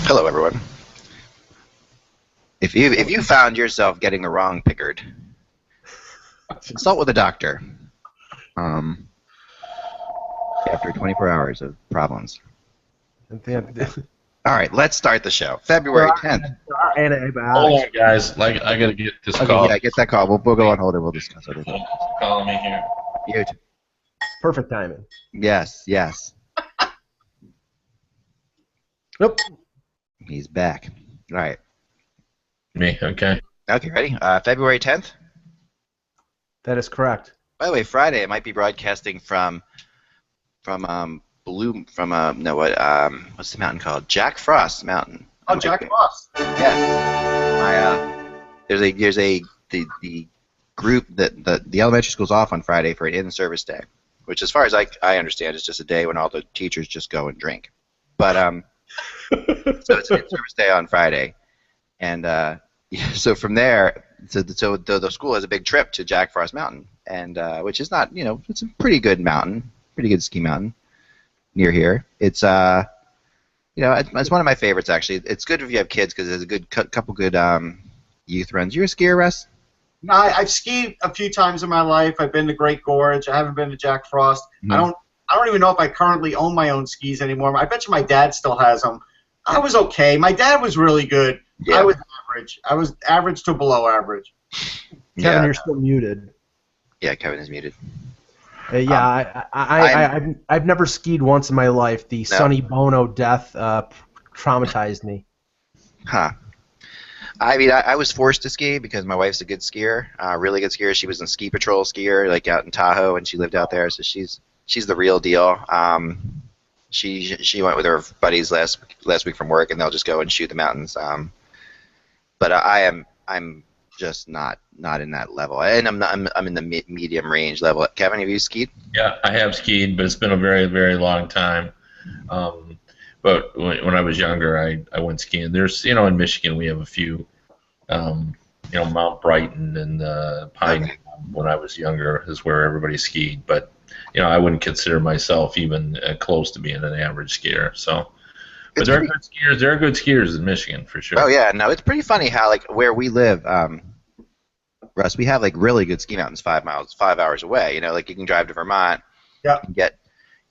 Hello, everyone. If you found yourself getting the wrong Pickard, consult with a doctor. After 24 hours of problems. All right, let's start the show. February 10th. Hold on, guys. I gotta get this call. Yeah, get that call. We'll go on hold and we'll discuss it. Calling me here. Mute. Perfect timing. Yes. Nope. He's back. All right. Me, okay. Okay, ready? February 10th? That is correct. By the way, Friday it might be broadcasting from what's the mountain called? Jack Frost Mountain. Oh, Jack Frost. Yeah. There's the group that the elementary school's off on Friday for an in-service day, which, as far as I understand, is just a day when all the teachers just go and drink. But so it's an in-service day on Friday, and so from there, so the school has a big trip to Jack Frost Mountain, and which is not, it's a pretty good mountain, pretty good ski mountain near here. It's it's one of my favorites actually. It's good if you have kids because there's a good couple good youth runs. You're a skier, Russ? No, I've skied a few times in my life. I've been to Great Gorge. I haven't been to Jack Frost. Mm-hmm. I don't even know if I currently own my own skis anymore. I bet you my dad still has them. I was okay. My dad was really good. Yeah. I was average. I was average to below average. Kevin, you're still muted. Yeah, Kevin is muted. I've never skied once in my life. The Sonny Bono death traumatized me. Huh. I mean, I was forced to ski because my wife's a good skier, really good skier. She was a ski patrol skier, like out in Tahoe, and she lived out there, so she's the real deal. She went with her buddies last week from work, and they'll just go and shoot the mountains. But I'm just not in that level, and I'm in the medium range level. Kevin, have you skied? Yeah, I have skied, but it's been a very, very long time. But when I was younger, I went skiing. There's, in Michigan we have a few, Mount Brighton and Pine. Okay. When I was younger is where everybody skied, but I wouldn't consider myself even close to being an average skier. So, but there are good skiers. There are good skiers in Michigan for sure. Oh yeah, no, it's pretty funny how where we live, Russ, we have really good ski mountains 5 hours away. You can drive to Vermont. Yeah. And get,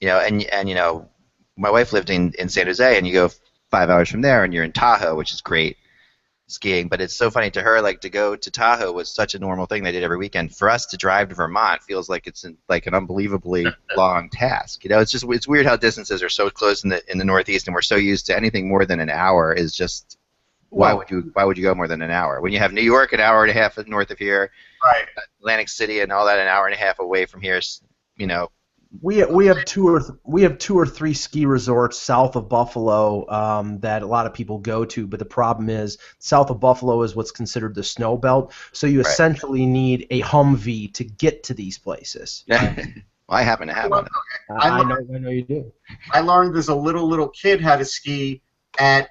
and my wife lived in San Jose, and you go 5 hours from there, and you're in Tahoe, which is great skiing. But it's so funny to her, to go to Tahoe was such a normal thing they did every weekend. For us to drive to Vermont feels like it's an unbelievably long task. It's weird how distances are so close in the Northeast, and we're so used to anything more than an hour is just. Why would you go more than an hour when you have New York an hour and a half north of here, right? Atlantic City and all that an hour and a half away from here. We have two or three ski resorts south of Buffalo that a lot of people go to, but the problem is south of Buffalo is what's considered the snow belt, so you essentially need a Humvee to get to these places. Well, I happen to have one. I know you do. I learned as a little kid how to ski at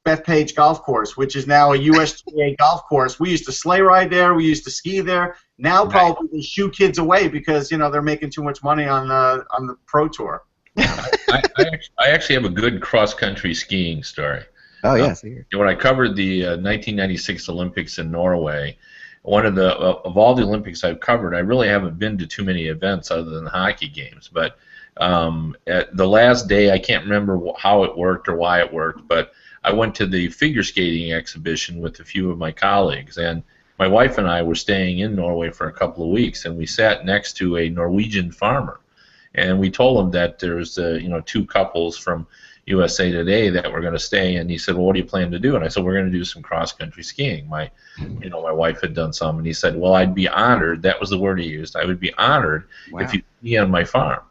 Bethpage Golf Course, which is now a USGA golf course. We used to sleigh ride there. We used to ski there. Now probably they shoo kids away because they're making too much money on the pro tour. I actually have a good cross country skiing story. Oh yes. When I covered the 1996 Olympics in Norway, one of all the Olympics I've covered, I really haven't been to too many events other than the hockey games. But at the last day, I can't remember how it worked or why it worked, but I went to the figure skating exhibition with a few of my colleagues, and my wife and I were staying in Norway for a couple of weeks, and we sat next to a Norwegian farmer, and we told him that there's two couples from USA Today that were going to stay, and he said, well, what do you plan to do? And I said, we're going to do some cross-country skiing. My wife had done some, and he said, well, I'd be honored, that was the word he used, I would be honored if you'd ski on my farm.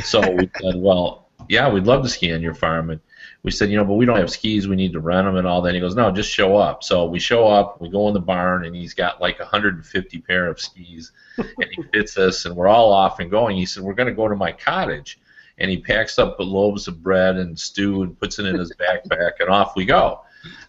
So we said, well, yeah, we'd love to ski on your farm. And we said, but we don't have skis, we need to rent them and all that. And he goes, no, just show up. So we show up, we go in the barn, and he's got 150 pair of skis, and he fits us, and we're all off and going. He said, we're going to go to my cottage. And he packs up loaves of bread and stew and puts it in his backpack, and off we go.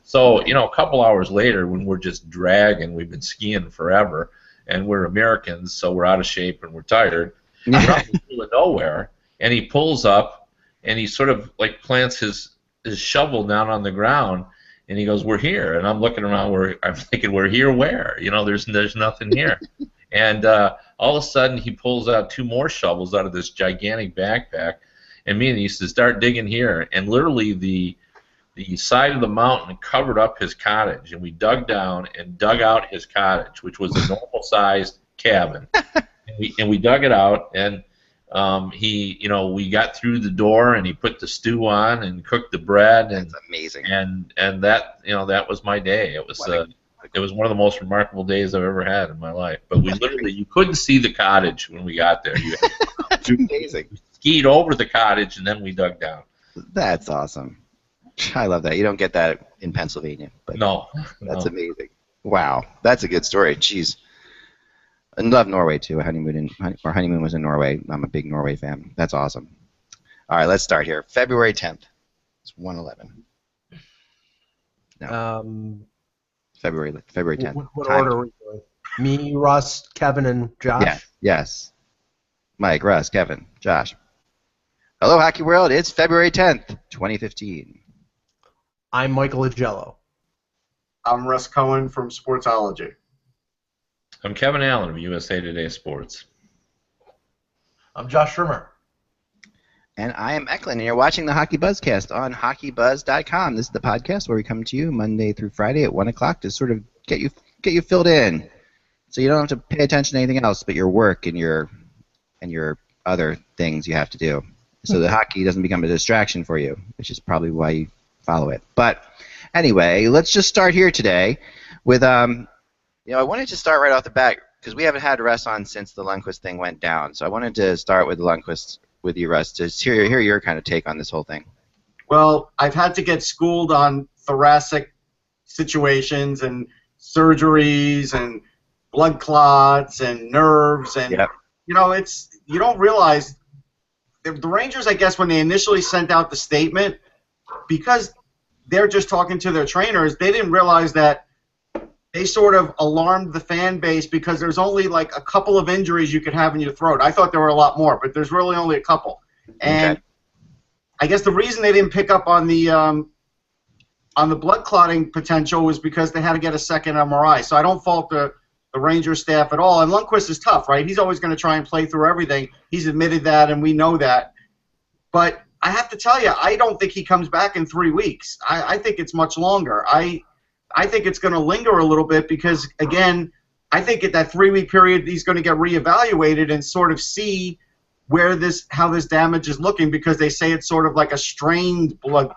So, a couple hours later, when we're just dragging, we've been skiing forever, and we're Americans, so we're out of shape and we're tired. We're out in the middle of nowhere, and he pulls up, and he sort of plants his his shovel down on the ground, and he goes, "We're here." And I'm looking around, I'm thinking, "We're here where? You know, there's nothing here." And all of a sudden, he pulls out 2 more shovels out of this gigantic backpack, and me and he says, "Start digging here." And literally the side of the mountain covered up his cottage, and we dug down and dug out his cottage, which was a normal-sized cabin. and we dug it out, and we got through the door, and he put the stew on and cooked the bread. And that's amazing. And that that was my day. It was one of the most remarkable days I've ever had in my life. But we literally, you couldn't see the cottage when we got there. That's amazing. We skied over the cottage, and then we dug down. That's awesome. I love that. You don't get that in Pennsylvania. But no. That's amazing. Wow. That's a good story. Jeez. I love Norway, too. Our honeymoon was in Norway. I'm a big Norway fan. That's awesome. All right, let's start here. February 10th. It's 1/11. No. February 10th. What order are we doing? Me, Russ, Kevin, and Josh? Yeah. Yes. Mike, Russ, Kevin, Josh. Hello, Hockey World. It's February 10th, 2015. I'm Michael Agello. I'm Russ Cohen from Sportsology. I'm Kevin Allen of USA Today Sports. I'm Josh Schirmer. And I am Eklund, and you're watching the HockeyBuzzCast on HockeyBuzz.com. This is the podcast where we come to you Monday through Friday at 1 o'clock to sort of get you filled in, so you don't have to pay attention to anything else but your work and your other things you have to do. So the hockey doesn't become a distraction for you, which is probably why you follow it. But anyway, let's just start here today with I wanted to start right off the bat because we haven't had Russ on since the Lundqvist thing went down. So I wanted to start with Lundqvist with you, Russ, to hear your kind of take on this whole thing. Well, I've had to get schooled on thoracic situations and surgeries and blood clots and nerves and yep. You don't realize the Rangers, I guess, when they initially sent out the statement, because they're just talking to their trainers, they didn't realize that they sort of alarmed the fan base because there's only like a couple of injuries you could have in your throat. I thought there were a lot more, but there's really only a couple. And okay. I guess the reason they didn't pick up on the blood clotting potential was because they had to get a second MRI. So I don't fault the Rangers staff at all. And Lundqvist is tough, right? He's always going to try and play through everything. He's admitted that, and we know that. But I have to tell you, I don't think he comes back in 3 weeks. I think it's much longer. I think it's going to linger a little bit because, again, I think at that 3-week period he's going to get reevaluated and sort of see how this damage is looking, because they say it's sort of like a strained blood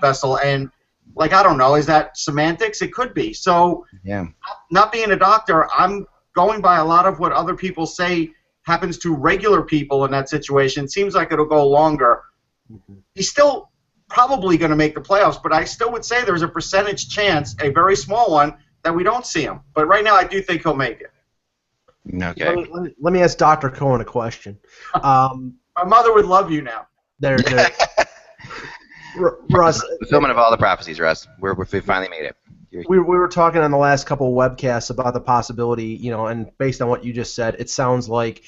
vessel, and like, I don't know, is that semantics? It could be. So yeah. Not being a doctor, I'm going by a lot of what other people say happens to regular people in that situation. It seems like it'll go longer. Mm-hmm. He's still probably going to make the playoffs, but I still would say there's a percentage chance, a very small one, that we don't see him. But right now I do think he'll make it. Okay. Let me ask Dr. Cohen a question. My mother would love you now. There. Russ. Fulfillment of all the prophecies, Russ. We finally made it. We were talking on the last couple of webcasts about the possibility, and based on what you just said, it sounds like,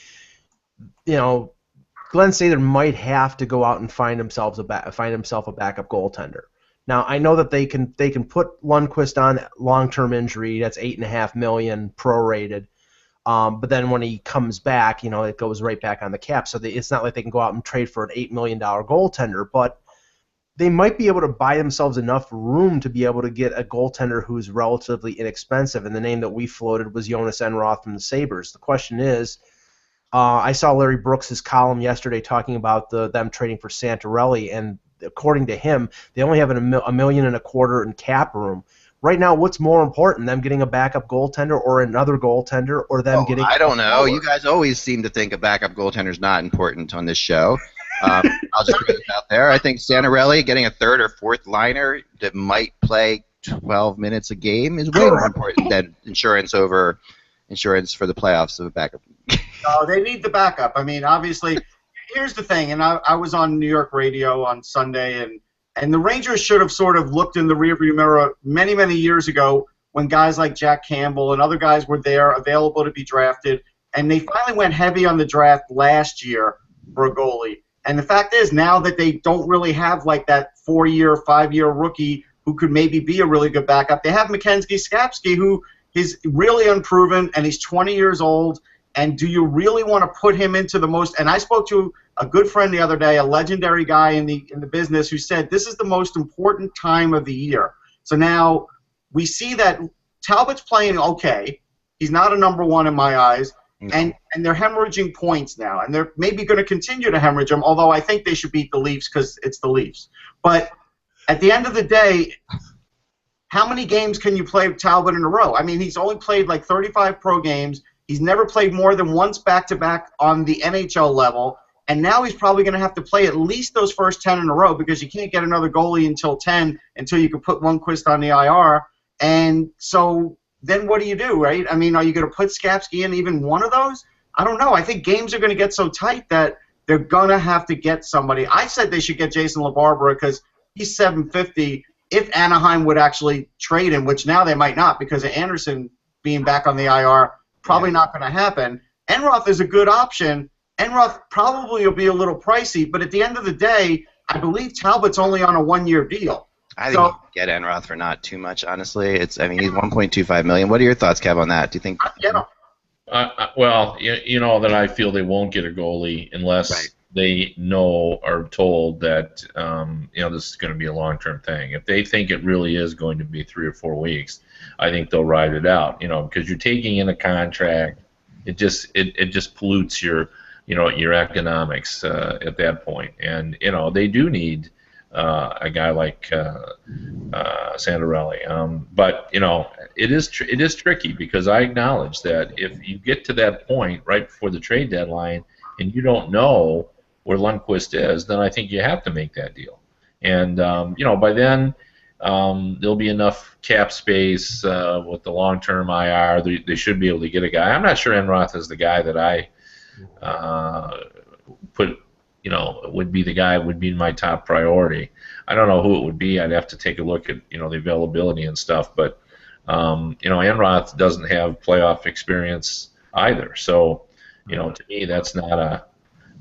Glenn Sather might have to go out and find himself a backup goaltender. Now, I know that they can put Lundqvist on long-term injury. That's $8.5 million prorated. But then when he comes back, it goes right back on the cap. So it's not like they can go out and trade for an $8 million goaltender. But they might be able to buy themselves enough room to be able to get a goaltender who's relatively inexpensive. And the name that we floated was Jonas Enroth from the Sabres. The question is, I saw Larry Brooks' column yesterday talking about them trading for Santorelli, and according to him, they only have $1.25 million in cap room. Right now, what's more important, them getting a backup goaltender or another goaltender, or them getting... I don't know. You guys always seem to think a backup goaltender is not important on this show. I'll just throw this out there. I think Santorelli getting a third or fourth liner that might play 12 minutes a game is way more important than insurance for the playoffs of a backup. No, they need the backup. I mean, obviously, here's the thing, and I was on New York radio on Sunday, and the Rangers should have sort of looked in the rearview mirror many, many years ago when guys like Jack Campbell and other guys were there available to be drafted, and they finally went heavy on the draft last year for a goalie. And the fact is, now that they don't really have like that 4-year, 5-year rookie who could maybe be a really good backup. They have Mackenzie Skapski, who is really unproven, and he's 20 years old. And do you really want to put him into the most? And I spoke to a good friend the other day, a legendary guy in the business, who said this is the most important time of the year. So now we see that Talbot's playing okay. He's not a number one in my eyes. And they're hemorrhaging points now, and they're maybe going to continue to hemorrhage them, although I think they should beat the Leafs because it's the Leafs. But at the end of the day, how many games can you play Talbot in a row? I mean, he's only played like 35 pro games. He's never played more than once back-to-back on the NHL level, and now he's probably going to have to play at least those first 10 in a row because you can't get another goalie until 10 until you can put Lundqvist on the IR. And so then what do you do, right? I mean, are you going to put Skapski in even one of those? I don't know. I think games are going to get so tight that they're going to have to get somebody. I said they should get Jason LaBarbera because he's $750 if Anaheim would actually trade him, which now they might not because of Anderson being back on the IR. Probably not going to happen. Enroth is a good option. Enroth probably will be a little pricey, but at the end of the day, I believe Talbot's only on a 1-year deal. I think you can get Enroth for not too much, honestly. He's $1.25 million. What are your thoughts, Kev, on that? Do you think? Get him. Well, you know that I feel they won't get a goalie unless they know or told that this is going to be a long-term thing. If they think it really is going to be 3 or 4 weeks, I think they'll ride it out. Because you're taking in a contract, it just pollutes your economics at that point. And they do need a guy like Sandarelli. But it is tricky because I acknowledge that if you get to that point right before the trade deadline and you don't know where Lundqvist is, then I think you have to make that deal. And by then there'll be enough cap space with the long-term IR. They should be able to get a guy. I'm not sure Enroth is the guy that I would be the guy would be my top priority. I don't know who it would be. I'd have to take a look at the availability and stuff. But Enroth doesn't have playoff experience either. So to me that's not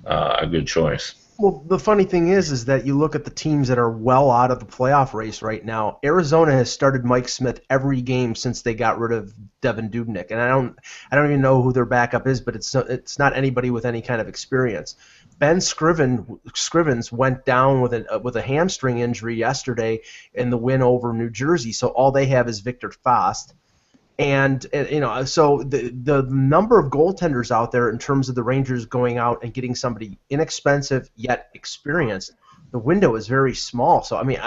a good choice. Well, the funny thing is that you look at the teams that are well out of the playoff race right now. Arizona has started Mike Smith every game since they got rid of Devin Dubnyk, and I don't even know who their backup is, but it's not anybody with any kind of experience. Ben Scrivens went down with a hamstring injury yesterday in the win over New Jersey, so all they have is Victor Fast. And so the number of goaltenders out there in terms of the Rangers going out and getting somebody inexpensive yet experienced, the window is very small. So I mean,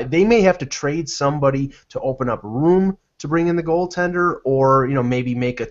they may have to trade somebody to open up room to bring in the goaltender, or maybe make a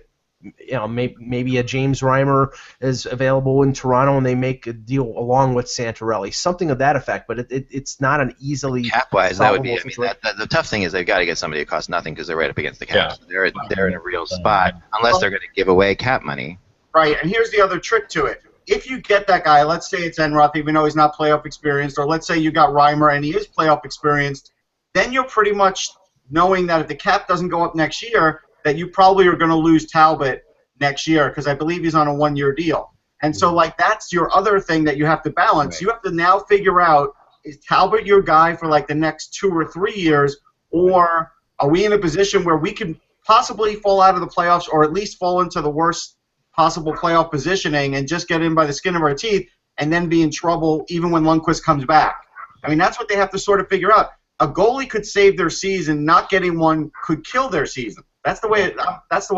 maybe a James Reimer is available in Toronto and they make a deal along with Santarelli, something of that effect. But it's not an easily cap-wise. That would be. The tough thing is they've got to get somebody who costs nothing because they're right up against the cap. Yeah. So they're in a real spot unless they're going to give away cap money. Right, and here's the other trick to it. If you get that guy, let's say it's Enroth, even though he's not playoff experienced, or let's say you got Reimer and he is playoff experienced, then you're pretty much knowing that if the cap doesn't go up next year, that you probably are going to lose Talbot next year because I believe he's on a 1-year deal. And so, that's your other thing that you have to balance. Right. You have to now figure out, is Talbot your guy for, the next 2 or 3 years, or are we in a position where we can possibly fall out of the playoffs or at least fall into the worst possible playoff positioning and just get in by the skin of our teeth and then be in trouble even when Lundqvist comes back? I mean, that's what they have to sort of figure out. A goalie could save their season. Not getting one could kill their season. That's the way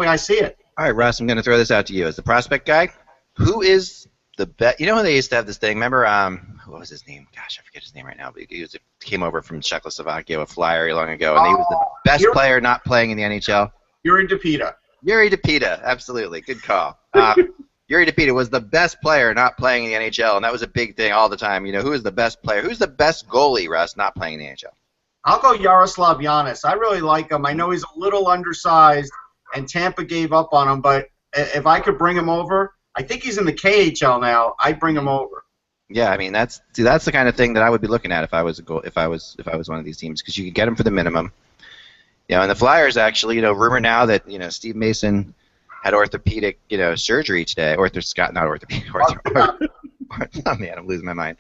I see it. All right, Russ, I'm going to throw this out to you. As the prospect guy, who is the best? When they used to have this thing? Remember, what was his name? Gosh, I forget his name right now. But he came over from Czechoslovakia, a flyer long ago, and he was the best player not playing in the NHL. Yuri Depita. Yuri Depita, absolutely. Good call. Yuri Depita was the best player not playing in the NHL, and that was a big thing all the time. Who is the best player? Who's the best goalie, Russ, not playing in the NHL? I'll go Yaroslav Yanis. I really like him. I know he's a little undersized, and Tampa gave up on him, but if I could bring him over, I think he's in the KHL now. I'd bring him over. Yeah, I mean that's the kind of thing that I would be looking at if I was one of these teams, because you could get him for the minimum. And the Flyers actually, rumor now that Steve Mason had orthopedic surgery today. Orthopedic Oh man, I'm losing my mind.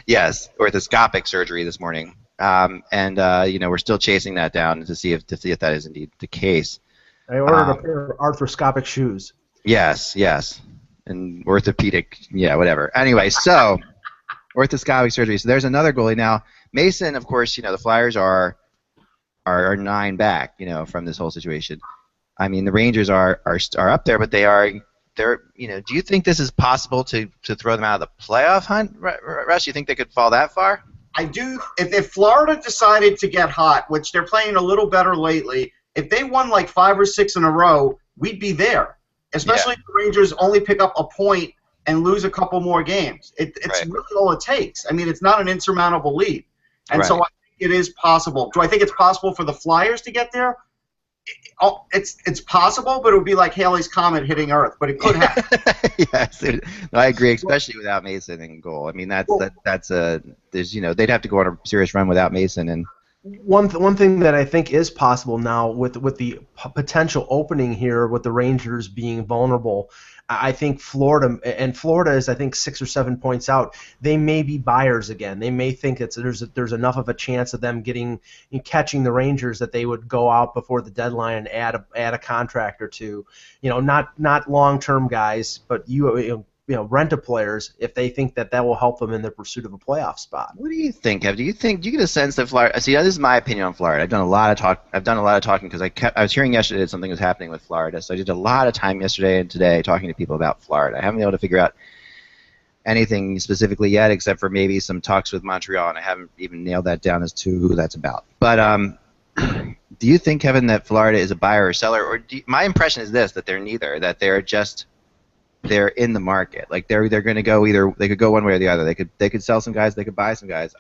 Yes, orthoscopic surgery this morning, and we're still chasing that down to see if that is indeed the case. I ordered a pair of arthroscopic shoes. Yes, and orthopedic, yeah, whatever. Anyway, so orthoscopic surgery. So there's another goalie now. Mason, of course, the Flyers are 9 back, from this whole situation. I mean, the Rangers are up there, but they're. Do you think this is possible to throw them out of the playoff hunt, Russ? Do you think they could fall that far? I do. If Florida decided to get hot, which they're playing a little better lately, if they won like 5 or 6 in a row, we'd be there. Especially if the Rangers only pick up a point and lose a couple more games. It's really all it takes. I mean, it's not an insurmountable lead. And so I think it is possible. Do I think it's possible for the Flyers to get there? It's possible, but it would be like Halley's Comet hitting Earth. But it could happen. Yes, I agree, especially without Mason in goal. I mean, they'd have to go on a serious run without Mason. And one thing that I think is possible now with the potential opening here with the Rangers being vulnerable, I think Florida is, I think, 6 or 7 points out. They may be buyers again. They may think there's enough of a chance of them catching the Rangers that they would go out before the deadline and add a contract or two. Not long-term guys, but rent-a players if they think that will help them in their pursuit of a playoff spot. What do you think, Kev? Do you get a sense that Florida? See, this is my opinion on Florida. I've done a lot of talking because I was hearing yesterday that something was happening with Florida, so I did a lot of time yesterday and today talking to people about Florida. I haven't been able to figure out anything specifically yet, except for maybe some talks with Montreal, and I haven't even nailed that down as to who that's about. But do you think, Kevin, that Florida is a buyer or seller, or my impression is this: that they're neither. That they're in the market. Like they're going to go either. They could go one way or the other. They could sell some guys. They could buy some guys.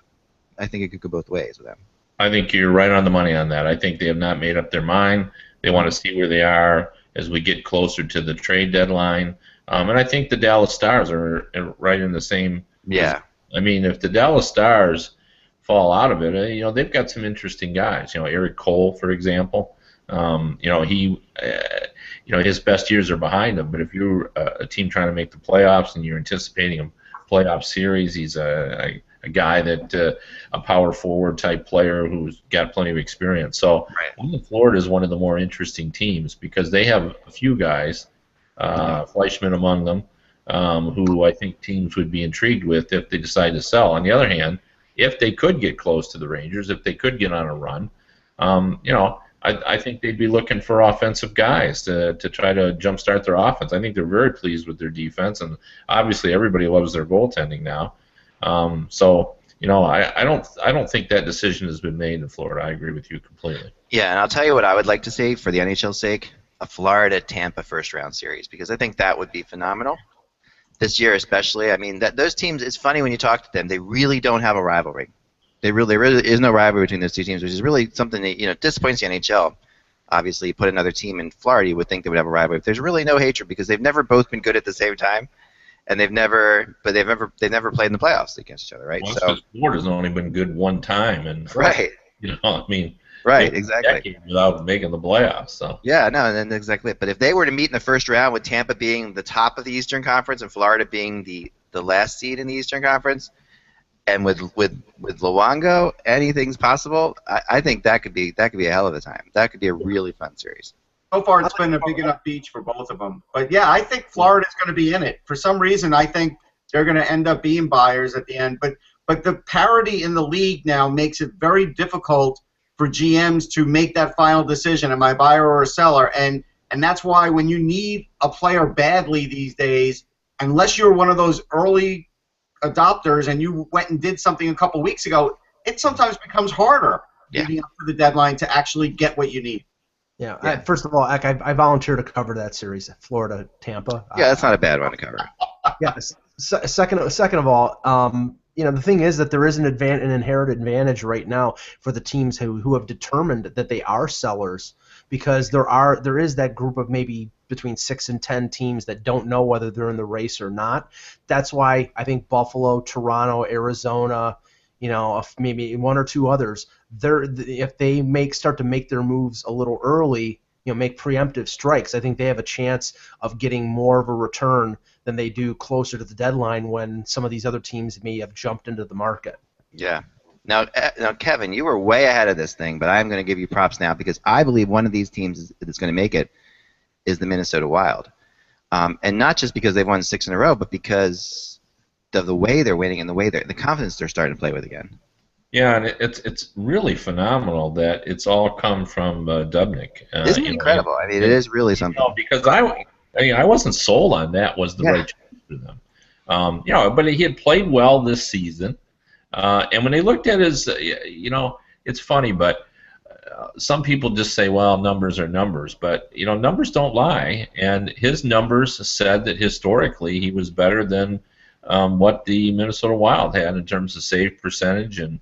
I think it could go both ways with them. I think you're right on the money on that. I think they have not made up their mind. They want to see where they are as we get closer to the trade deadline. And I think the Dallas Stars are right in the same. Yeah. I mean, if the Dallas Stars fall out of it, they've got some interesting guys. Eric Cole, for example. His best years are behind him. But if you're a team trying to make the playoffs and you're anticipating a playoff series, he's a guy that a power forward type player who's got plenty of experience. So I think Florida is one of the more interesting teams because they have a few guys, Fleischman among them, who I think teams would be intrigued with if they decide to sell. On the other hand, if they could get close to the Rangers, if they could get on a run, I think they'd be looking for offensive guys to try to jumpstart their offense. I think they're very pleased with their defense, and obviously everybody loves their goaltending now. I don't think that decision has been made in Florida. I agree with you completely. Yeah, and I'll tell you what I would like to see for the NHL's sake: a Florida-Tampa first-round series, because I think that would be phenomenal this year, especially. I mean, those teams. It's funny when you talk to them; they really don't have a rivalry. There really is no rivalry between those two teams, which is really something that disappoints the NHL. Obviously, you put another team in Florida, you would think they would have a rivalry. But there's really no hatred because they've never both been good at the same time, and they've never played in the playoffs against each other, right? Well, so Florida's only been good one time, and exactly, without making the playoffs. So yeah, no, and exactly it. But if they were to meet in the first round with Tampa being the top of the Eastern Conference and Florida being the last seed in the Eastern Conference. And with Luongo, anything's possible. I think that could be a hell of a time. That could be a really fun series. So far, it's been a big enough beach for both of them. But yeah, I think Florida's going to be in it. For some reason, I think they're going to end up being buyers at the end. But the parity in the league now makes it very difficult for GMs to make that final decision: am I a buyer or a seller? And that's why when you need a player badly these days, unless you're one of those early adopters and you went and did something a couple weeks ago, it sometimes becomes harder leading up to the deadline to actually get what you need. Yeah. First of all, I volunteer to cover that series, Florida, Tampa. Yeah, that's not a bad one to cover. Yes. Second of all, the thing is that there is an inherent advantage right now for the teams who have determined that they are sellers, because there is that group of maybe between 6 and 10 teams that don't know whether they're in the race or not. That's why I think Buffalo, Toronto, Arizona, maybe one or two others, if they start to make their moves a little early, make preemptive strikes. I think they have a chance of getting more of a return than they do closer to the deadline when some of these other teams may have jumped into the market. Yeah. Now, Kevin, you were way ahead of this thing, but I'm going to give you props now because I believe one of these teams that's going to make it is the Minnesota Wild. And not just because they've won 6 in a row, but because of the way they're winning and the confidence they're starting to play with again. Yeah, and it's really phenomenal that it's all come from Dubnyk. Isn't it incredible? I mean, it is really something. Because I wasn't sold on that was the right choice for them. But he had played well this season, and when they looked at his, it's funny, but some people just say, well, numbers are numbers, but numbers don't lie, and his numbers said that historically he was better than what the Minnesota Wild had in terms of save percentage and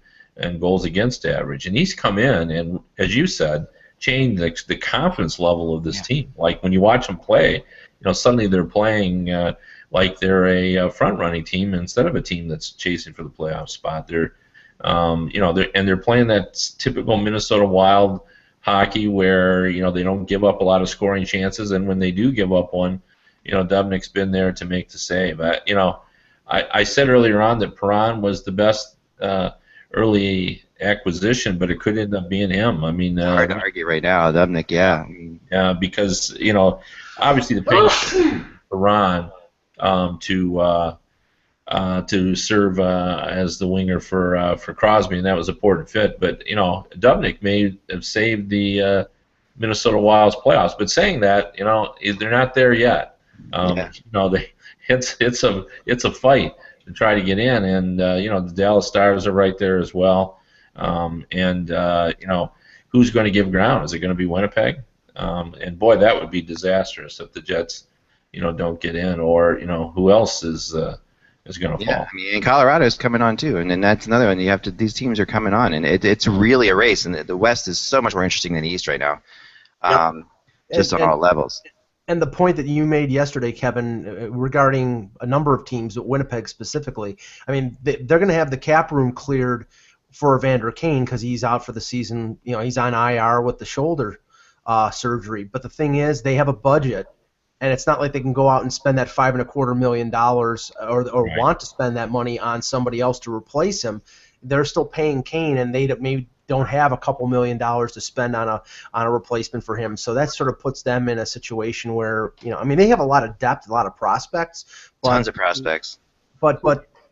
goals against average, and he's come in and, as you said, changed the confidence level of this team. Like when you watch them play, suddenly they're playing like they're a front-running team instead of a team that's chasing for the playoff spot. They're they're playing that typical Minnesota Wild hockey where they don't give up a lot of scoring chances, and when they do give up one, Dubnyk's been there to make the save. I said earlier on that Perron was the best early acquisition, but it could end up being him. I mean, hard to argue right now, Dubnyk. Yeah. Yeah, because obviously the pay Perron to serve as the winger for Crosby, and that was a important fit. But Dubnyk may have saved the Minnesota Wild's playoffs. But saying that, they're not there yet. It's a fight to try to get in, and the Dallas Stars are right there as well. Who's going to give ground? Is it going to be Winnipeg? And boy, that would be disastrous if the Jets, don't get in, or who else is going to fall. Yeah, I mean, and Colorado's coming on too, and then that's another one. These teams are coming on, and it's really a race, and the West is so much more interesting than the East right now, just on all levels. And the point that you made yesterday, Kevin, regarding a number of teams, but Winnipeg specifically, I mean, they're going to have the cap room cleared for Evander Kane because he's out for the season. He's on IR with the shoulder surgery. But the thing is, they have a budget, and it's not like they can go out and spend that $5.25 million or want to spend that money on somebody else to replace him. They're still paying Kane, and they maybe don't have a couple $1 million to spend on a replacement for him. So that sort of puts them in a situation where they have a lot of depth, a lot of prospects, tons of prospects. But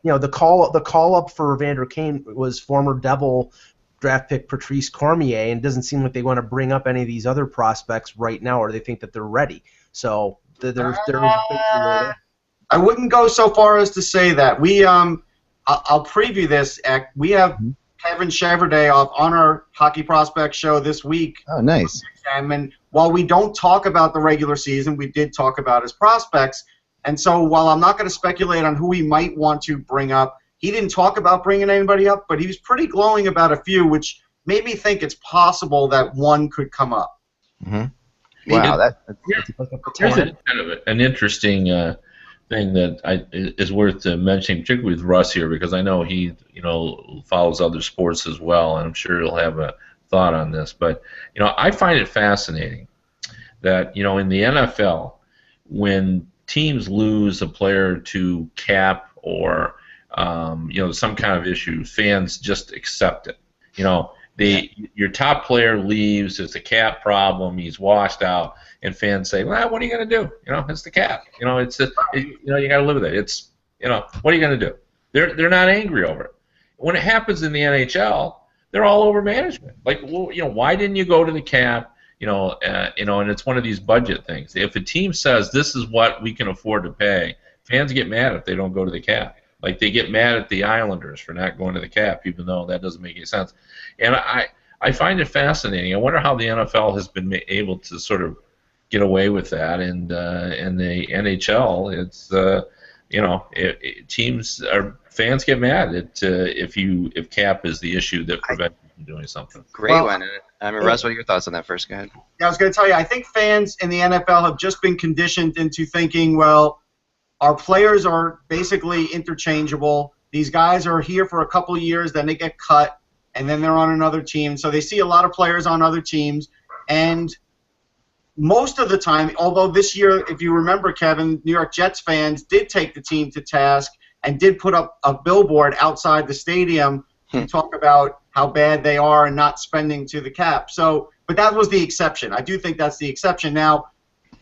the call up for Evander Kane was former Devil draft pick Patrice Cormier, and it doesn't seem like they want to bring up any of these other prospects right now, or they think that they're ready. So there's I wouldn't go so far as to say that. I'll preview this. We have Kevin Cheverday on our Hockey Prospect show this week. Oh, nice. And while we don't talk about the regular season, we did talk about his prospects. And so while I'm not going to speculate on who he might want to bring up, he didn't talk about bringing anybody up, but he was pretty glowing about a few, which made me think it's possible that one could come up. Mm-hmm. Wow, here's kind of an interesting thing that is worth mentioning, particularly with Russ here, because I know he follows other sports as well, and I'm sure he'll have a thought on this. But I find it fascinating that in the NFL, when teams lose a player to cap or some kind of issue, fans just accept it. Your top player leaves, it's a cap problem, he's washed out, and fans say, well, what are you going to do? It's the cap. You got to live with it. It's, what are you going to do? They're not angry over it. When it happens in the NHL, they're all over management. Like, well, why didn't you go to the cap? And it's one of these budget things. If a team says this is what we can afford to pay, fans get mad if they don't go to the cap. Like, they get mad at the Islanders for not going to the cap, even though that doesn't make any sense. And I find it fascinating. I wonder how the NFL has been able to sort of get away with that. And the NHL, fans get mad if cap is the issue that prevents you from doing something. Great one. Russ, what are your thoughts on that first? Go ahead. Yeah, I was going to tell you, I think fans in the NFL have just been conditioned into thinking, well, our players are basically interchangeable. These guys are here for a couple of years, then they get cut, and then they're on another team. So they see a lot of players on other teams, and most of the time, although this year, if you remember, Kevin, New York Jets fans did take the team to task and did put up a billboard outside the stadium to talk about how bad they are and not spending to the cap. So, but that was the exception. I do think that's the exception. Now,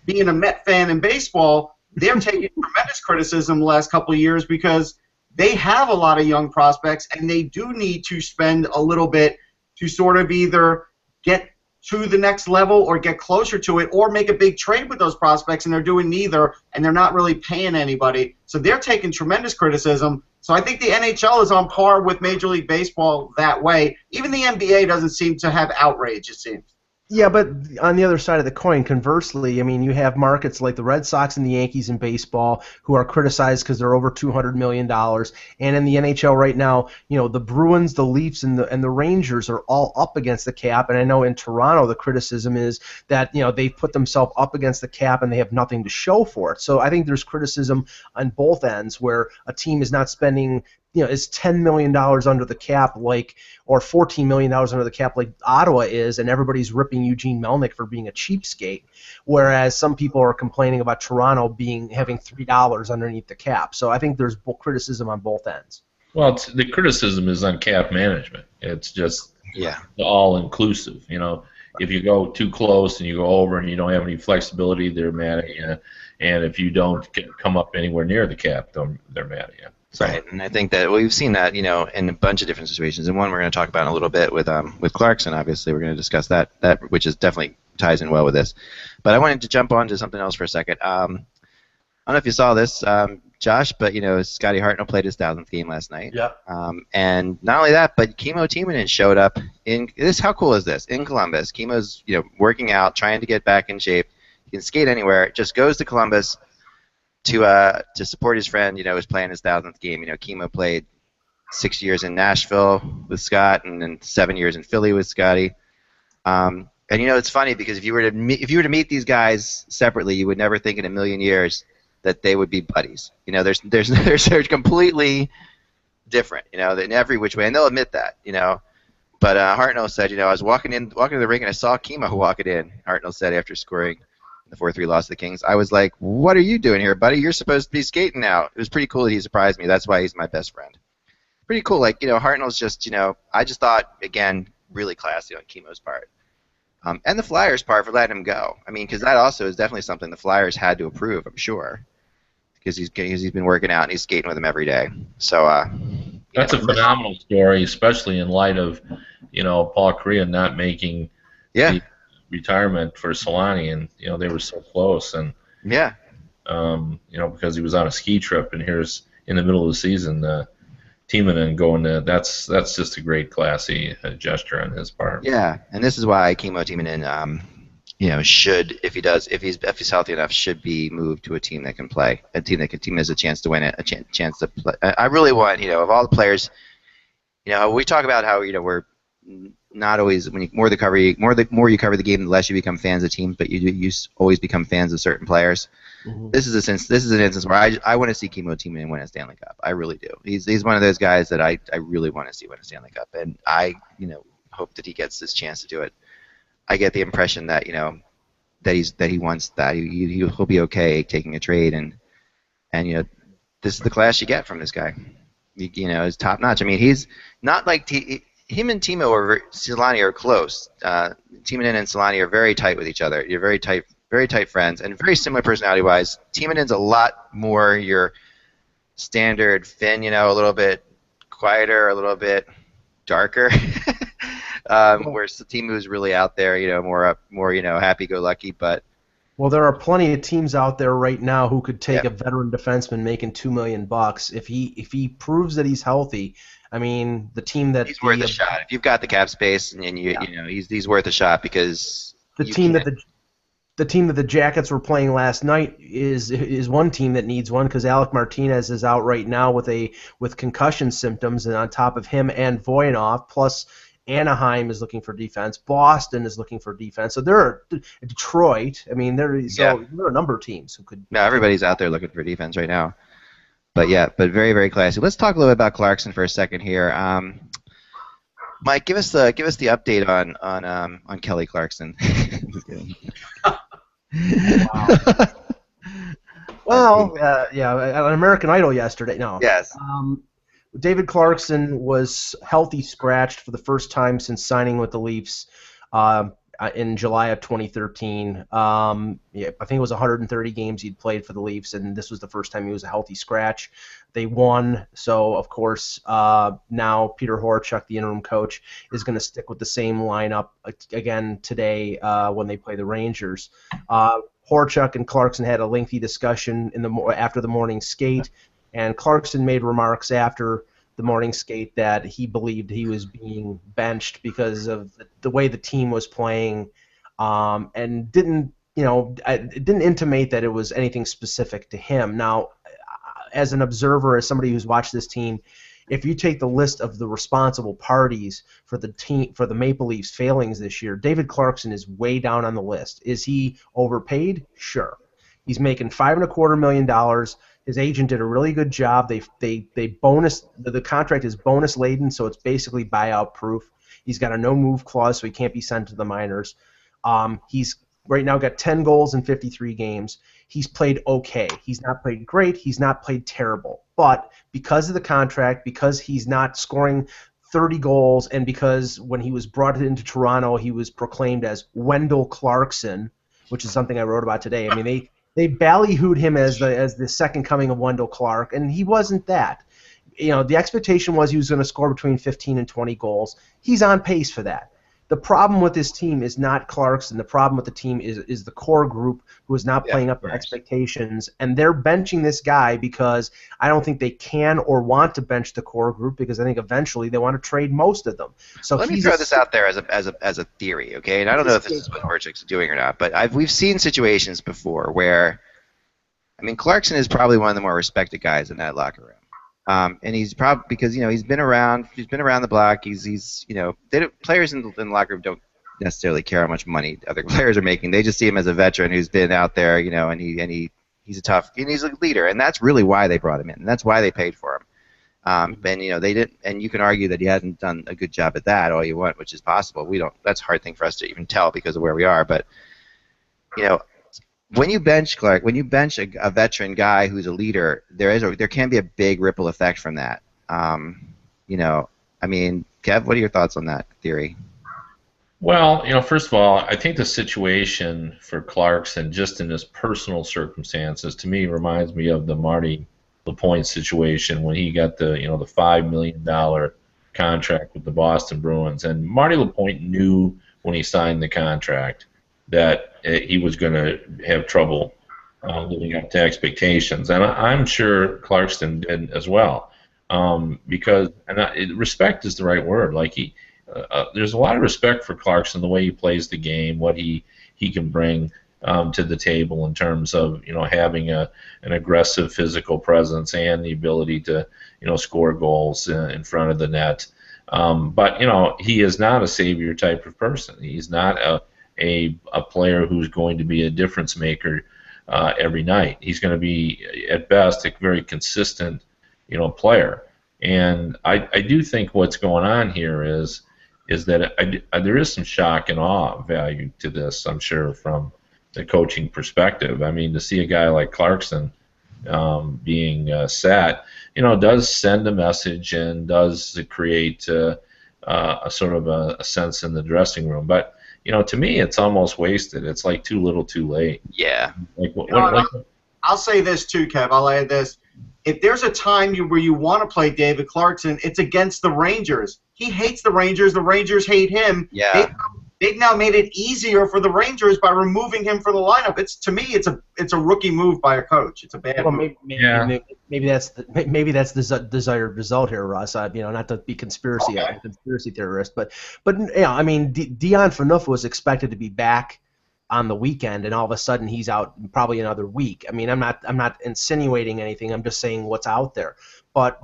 being a Met fan in baseball, they're taking tremendous criticism the last couple of years because they have a lot of young prospects and they do need to spend a little bit to sort of either get to the next level or get closer to it or make a big trade with those prospects, and they're doing neither, and they're not really paying anybody. So they're taking tremendous criticism. So I think the NHL is on par with Major League Baseball that way. Even the NBA doesn't seem to have outrage, it seems. Yeah, but on the other side of the coin, conversely, I mean, you have markets like the Red Sox and the Yankees in baseball who are criticized because they're over $200 million. And in the NHL right now, you know, the Bruins, the Leafs, and the Rangers are all up against the cap. And I know in Toronto the criticism is that, you know, they've put themselves up against the cap and they have nothing to show for it. So I think there's criticism on both ends where a team is not spending, you know, is $10 million under the cap, like, or $14 million under the cap, like Ottawa is, and everybody's ripping Eugene Melnyk for being a cheapskate, whereas some people are complaining about Toronto having $3 underneath the cap. So I think there's criticism on both ends. Well, the criticism is on cap management. It's just all-inclusive. You know, if you go too close and you go over and you don't have any flexibility, they're mad at you. And if you don't come up anywhere near the cap, they're mad at you. So. Right, and I think that we've seen that, you know, in a bunch of different situations. And one we're going to talk about in a little bit with Clarkson. Obviously, we're going to discuss that which is definitely ties in well with this. But I wanted to jump on to something else for a second. I don't know if you saw this, Josh, but you know, Scotty Hartnell played his 1,000th game last night. Yep. And not only that, but Kimmo Timonen showed up in this. How cool is this? In Columbus, Kimmo's, you know, working out, trying to get back in shape. He can skate anywhere. Just goes to Columbus to support his friend, you know, who's playing his 1,000th game. You know, Kimmo played 6 years in Nashville with Scott, and then 7 years in Philly with Scotty. And you know, it's funny because if you were to meet these guys separately, you would never think in a million years that they would be buddies. You know, they're completely different. You know, in every which way, and they'll admit that. You know, but Hartnell said, you know, I was walking to the ring and I saw Kimmo walking in. Hartnell said after scoring the 4-3 loss to the Kings, I was like, what are you doing here, buddy? You're supposed to be skating now. It was pretty cool that he surprised me. That's why he's my best friend. Pretty cool. Like, you know, Hartnell's just, you know, I just thought, again, really classy on Kimmo's part. And the Flyers' part for letting him go. I mean, because that also is definitely something the Flyers had to approve, I'm sure. Because he's been working out and he's skating with them every day. So that's a phenomenal story, especially in light of, you know, Paul Kariya not making the retirement for Solani, and you know they were so close, and you know, because he was on a ski trip, and here's in the middle of the season, Timonen going to that's just a great classy gesture on his part. Yeah, and this is why Kimmo Timonen, you know, should if he's healthy enough, should be moved to a team that can play, a team that has a chance to win it, a chance to play. I really want, you know, of all the players, you know, we talk about how, you know, we're not always, when you more you cover the game, the less you become fans of teams, but you always become fans of certain players. Mm-hmm. This is an instance where I want to see Kimmo Timonen win a Stanley Cup. I really do. He's one of those guys that I really want to see win a Stanley Cup, and I, you know, hope that he gets this chance to do it. I get the impression that, you know, that he wants that. He'll be okay taking a trade, and you know, this is the class you get from this guy. You know, he's top notch. I mean, he's not like him and Timo or Solani are close. Timonen and Solani are very tight with each other. You're very tight friends, and very similar personality-wise. Timonen's a lot more your standard Finn, you know, a little bit quieter, a little bit darker. Whereas Timo's really out there, you know, more you know, happy-go-lucky. But well, there are plenty of teams out there right now who could take a veteran defenseman making $2 million if he proves that he's healthy. I mean, the team that he's worth a shot. If you've got the cap space, and you know, he's worth a shot, because the team that the Jackets were playing last night is one team that needs one, because Alec Martinez is out right now with concussion symptoms, and on top of him and Voynov, plus Anaheim is looking for defense, Boston is looking for defense. So there are Detroit. I mean, there are a number of teams who could. No, everybody's out there looking for defense right now. But but very, very classy. Let's talk a little bit about Clarkson for a second here. Mike, give us the update on Kelly Clarkson. Wow. Well, yeah, on American Idol yesterday. No. Yes. David Clarkson was healthy scratched for the first time since signing with the Leafs in July of 2013. Yeah, I think it was 130 games he'd played for the Leafs, and this was the first time he was a healthy scratch. They won, so of course now Peter Horachek, the interim coach, is going to stick with the same lineup again today when they play the Rangers. Horachek and Clarkson had a lengthy discussion after the morning skate. And Clarkson made remarks after the morning skate that he believed he was being benched because of the way the team was playing, and didn't intimate that it was anything specific to him. Now, as an observer, as somebody who's watched this team, if you take the list of the responsible parties for the Maple Leafs failings this year, David Clarkson is way down on the list. Is he overpaid? Sure. He's making $5.25 million. His agent did a really good job. They bonus the contract is bonus laden, so it's basically buyout proof. He's got a no move clause, so he can't be sent to the minors. He's right now got 10 goals in 53 games. He's played okay. He's not played great. He's not played terrible. But because of the contract, because he's not scoring 30 goals, and because when he was brought into Toronto, he was proclaimed as Wendell Clarkson, which is something I wrote about today. I mean, they ballyhooed him as the second coming of Wendell Clark, and he wasn't that. The expectation was he was going to score between 15 and 20 goals. He's on pace for that. The problem with this team is not Clarkson. The problem with the team is the core group who is not playing up to expectations, and they're benching this guy because I don't think they can or want to bench the core group because I think eventually they want to trade most of them. So let me throw this out there as a theory, okay? And I don't know if this is what Horachek's doing or not, but we've seen situations before where, I mean, Clarkson is probably one of the more respected guys in that locker room. And he's probably because he's been around the block. Players in the locker room don't necessarily care how much money other players are making. They just see him as a veteran who's been out there, and he's a tough and he's a leader, and that's really why they brought him in. And that's why they paid for him. And they didn't, and you can argue that he hasn't done a good job at that all you want, which is possible. We don't. That's a hard thing for us to even tell because of where we are, but when you bench Clark, when you bench a veteran guy who's a leader, there can be a big ripple effect from that. I mean, Kev, what are your thoughts on that theory? Well, first of all, I think the situation for Clarkson, just in his personal circumstances, to me reminds me of the Marty LaPointe situation when he got the $5 million contract with the Boston Bruins, and Marty LaPointe knew when he signed the contract that he was going to have trouble living up to expectations, and I'm sure Clarkson did as well, because respect is the right word. Like there's a lot of respect for Clarkson, the way he plays the game, what he can bring to the table in terms of having an aggressive physical presence and the ability to score goals in front of the net. But he is not a savior type of person. He's not a player who's going to be a difference maker every night. He's going to be at best a very consistent player. And I do think what's going on here is that there is some shock and awe value to this, I'm sure, from the coaching perspective. I mean, to see a guy like Clarkson being sat, does send a message and does create a sort of a sense in the dressing room. But to me, it's almost wasted. It's like too little, too late. Yeah. I'll say this too, Kev. I'll add this. If there's a time where you want to play David Clarkson, it's against the Rangers. He hates the Rangers. The Rangers hate him. Yeah. They've now made it easier for the Rangers by removing him from the lineup. To me, it's a rookie move by a coach. It's a bad move. Maybe that's the desired result here, Russ. Not to be conspiracy theorist, but I mean, Dion Phaneuf was expected to be back on the weekend, and all of a sudden he's out probably another week. I mean, I'm not insinuating anything. I'm just saying what's out there. But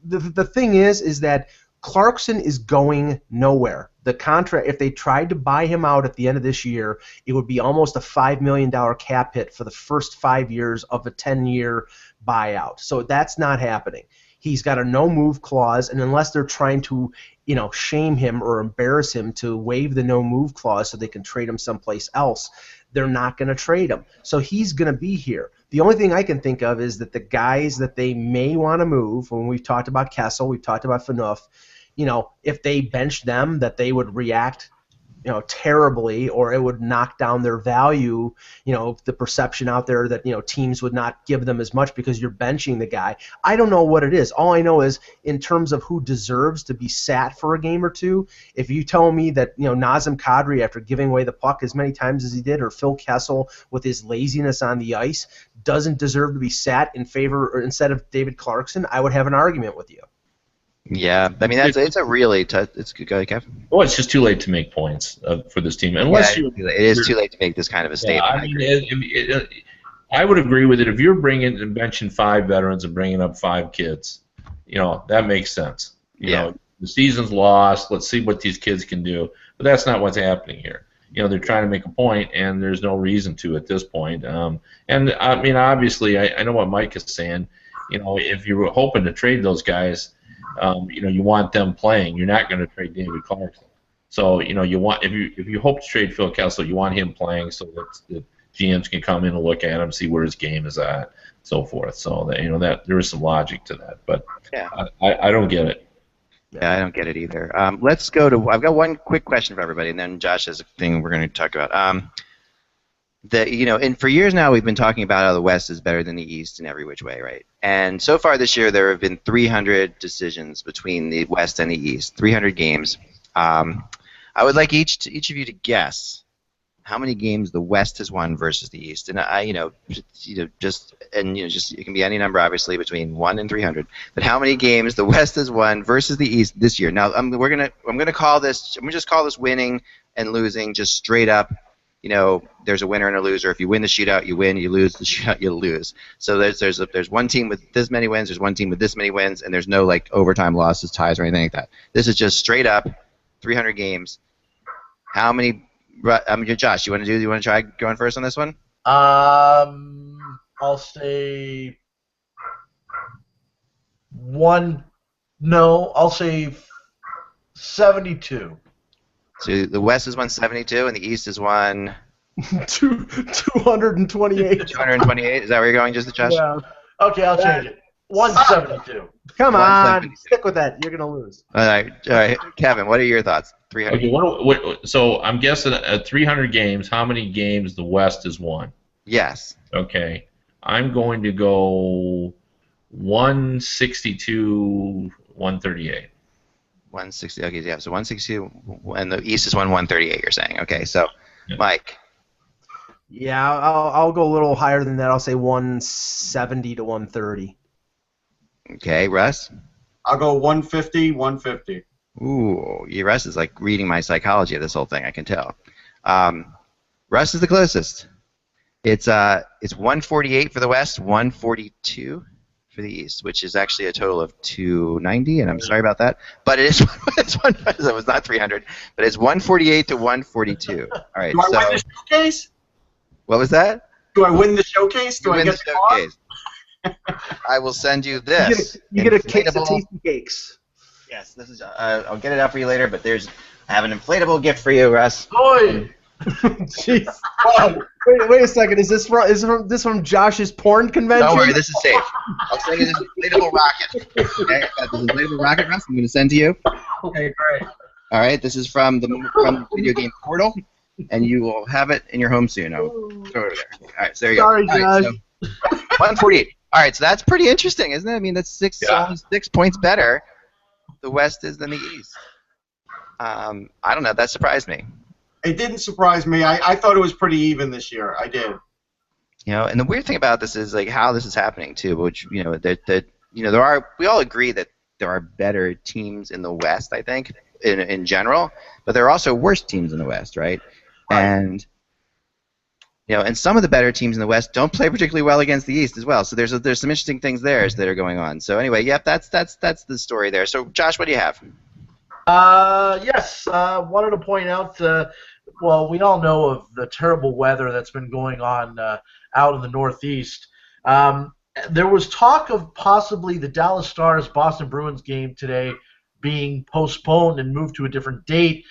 the thing is that Clarkson is going nowhere. The contract, if they tried to buy him out at the end of this year, it would be almost a $5 million cap hit for the first 5 years of a 10-year buyout. So that's not happening. He's got a no-move clause, and unless they're trying to, shame him or embarrass him to waive the no-move clause so they can trade him someplace else, they're not going to trade him. So he's going to be here. The only thing I can think of is that the guys that they may want to move, when we've talked about Kessel, we've talked about Phaneuf, if they bench them, that they would react terribly, or it would knock down their value, the perception out there that, teams would not give them as much because you're benching the guy. I don't know what it is. All I know is in terms of who deserves to be sat for a game or two, if you tell me that, Nazem Kadri, after giving away the puck as many times as he did, or Phil Kessel with his laziness on the ice, doesn't deserve to be sat in favor or instead of David Clarkson, I would have an argument with you. Yeah, I mean it's a really tough. It's good, go ahead, Kevin. Well, it's just too late to make points for this team, unless it is too late to make this kind of a statement. I would agree with it if you're bringing and benching 5 veterans and bringing up 5 kids. That makes sense. The season's lost. Let's see what these kids can do. But that's not what's happening here. They're trying to make a point, and there's no reason to at this point. And I mean, obviously, I know what Mike is saying. If you were hoping to trade those guys. You want them playing. You're not going to trade David Clarkson. So you want if you hope to trade Phil Kessel, you want him playing so that the GMs can come in and look at him, see where his game is at, so forth. So that that there is some logic to that, but I don't get it. Yeah, I don't get it either. Let's go to. I've got one quick question for everybody, and then Josh has a thing we're going to talk about. And for years now we've been talking about how the West is better than the East in every which way, right? And so far this year there have been 300 decisions between the West and the East, 300 games. I would like each of you to guess how many games the West has won versus the East, and just it can be any number obviously between 1 and 300. But how many games the West has won versus the East this year? Now I'm gonna call this. I'm gonna just call this winning and losing, just straight up. There's a winner and a loser. If you win the shootout, you win. You lose the shootout, you lose. So there's one team with this many wins. There's one team with this many wins, and there's no overtime losses, ties, or anything like that. This is just straight up 300 games. How many? Josh, you want to try going first on this one? I'll say one. No, I'll say 72. So the West is 172, and the East is 228. 228. Is that where you're going, just the Josh? Yeah. Okay, I'll change it. 172. Come on, stick with that. You're gonna lose. All right, Kevin. What are your thoughts? 300. Okay, so I'm guessing at 300 games, how many games the West has won? Yes. Okay, I'm going to go 162, 138. 160. Okay, yeah. So 162, and the East is 138. You're saying, okay? So, yeah. Mike. Yeah, I'll go a little higher than that. I'll say 170 to 130. Okay, Russ. I'll go 150, 150. Ooh, Russ is reading my psychology of this whole thing. I can tell. Russ is the closest. It's 148 for the West, 142. For the East, which is actually a total of 290, and I'm sorry about that, but it is it was not 300, but it's 148 to 142. All right. Do I win the showcase? What was that? Do I win the showcase? Do I get the showcase? I will send you this. You get a case of tasty cakes. Yes, this is. I'll get it out for you later, but I have an inflatable gift for you, Russ. Oi! Jeez. Wait a second. Is this from Josh's porn convention? Don't worry, this is safe. I'll send you this inflatable rocket. Okay, I've got this inflatable rocket, Russ. I'm going to send to you. Okay, great. All right, this is from the video game Portal, and you will have it in your home soon. I'll throw it over there. All right, so there you go. Sorry, Josh. Right, so 148. All right, so that's pretty interesting, isn't it? I mean, that's almost 6 points better the West is than the East. I don't know. That surprised me. It didn't surprise me. I thought it was pretty even this year. I did. And the weird thing about this is how this is happening too, which we all agree that there are better teams in the West, I think, in general, but there are also worse teams in the West, right? And and some of the better teams in the West don't play particularly well against the East as well. So there's some interesting things there that are going on. So anyway, yep, that's the story there. So Josh, what do you have? Yes, wanted to point out, well, we all know of the terrible weather that's been going on out in the Northeast. There was talk of possibly the Dallas Stars Boston Bruins game today being postponed and moved to a different date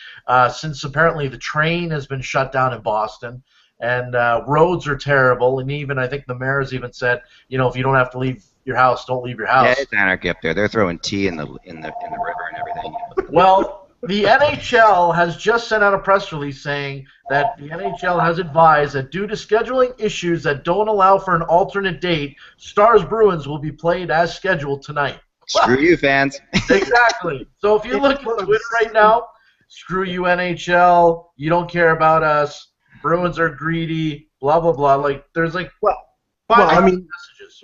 since apparently the train has been shut down in Boston. and roads are terrible. And even I think the mayor's even said, if you don't have to leave your house, don't leave your house. Yeah, it's anarchy up there. They're throwing tea in the river and everything. Well, the NHL has just sent out a press release saying that the NHL has advised that due to scheduling issues that don't allow for an alternate date, Stars Bruins will be played as scheduled tonight. Screw you, fans. Exactly. So if you look at Twitter right now, screw you NHL, you don't care about us, Bruins are greedy, blah, blah, blah. Like, there's messages. Right?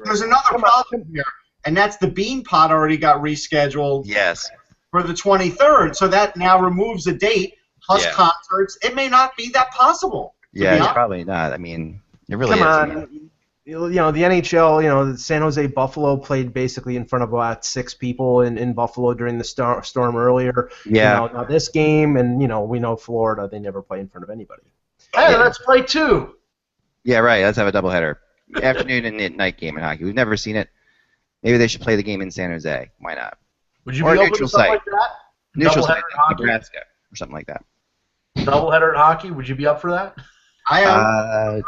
There's another problem here, and that's the Bean Pot already got rescheduled. Yes. For the 23rd, so that now removes a date, plus concerts. It may not be that possible. Yeah, it's probably not. I mean, it really is. Come on. The NHL, the San Jose Buffalo played basically in front of about 6 people in Buffalo during the storm earlier. Yeah. Now this game, and we know Florida, they never play in front of anybody. Hey, let's play 2. Yeah, right. Let's have a doubleheader. Afternoon and night game in hockey. We've never seen it. Maybe they should play the game in San Jose. Why not? Would you be open to something like that? Neutral site, Nebraska, or something like that. Doubleheader in hockey? Would you be up for that? I am.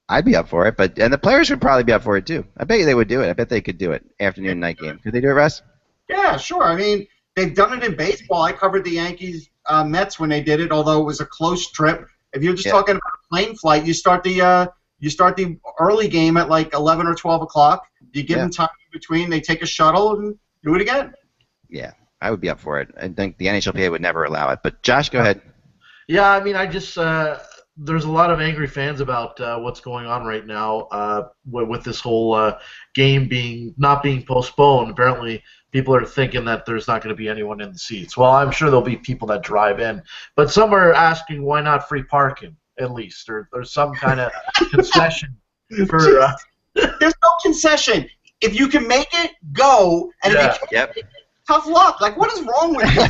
I'd be up for it, and the players would probably be up for it too. I bet you they would do it. I bet they could do it. Afternoon and night game. Could they do it, Russ? Yeah, sure. I mean, they've done it in baseball. I covered the Yankees Mets when they did it, although it was a close trip. If you're just talking about a plane flight, you start the early game at like 11 or 12 o'clock. You give them time in between. They take a shuttle and do it again. Yeah, I would be up for it. I think the NHLPA would never allow it. But Josh, go ahead. Yeah, I mean, I just there's a lot of angry fans about what's going on right now with this whole game not being postponed. Apparently, people are thinking that there's not going to be anyone in the seats. Well, I'm sure there'll be people that drive in, but some are asking why not free parking at least, or some kind of concession for. There's no concession. If you can make it, go. And if you can't, tough luck. Like, what is wrong with you?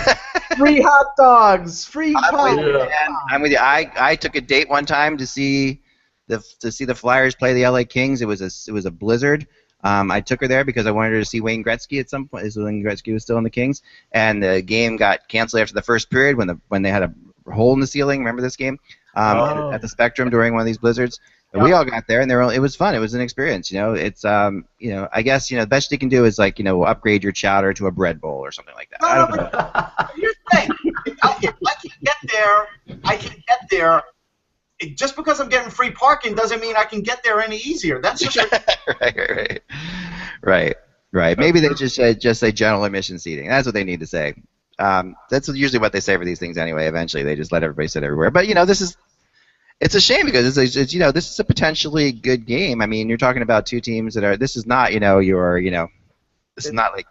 Free hot dogs, free pie. I'm with you. I took a date one time to see the Flyers play the LA Kings. It was a blizzard. I took her there because I wanted her to see Wayne Gretzky at some point. Wayne Gretzky was still in the Kings, and the game got canceled after the first period when they had a hole in the ceiling. Remember this game at the Spectrum during one of these blizzards? And we all got there, and it was fun. It was an experience. It's I guess the best you can do is upgrade your chowder to a bread bowl or something like that. I don't know. Here's the thing: if I can get there. Just because I'm getting free parking doesn't mean I can get there any easier. That's just right. Maybe they just say general admission seating. That's what they need to say. That's usually what they say for these things anyway. Eventually, they just let everybody sit everywhere. But it's a shame because this is a potentially good game. I mean, you're talking about two teams that are. This is not this is not like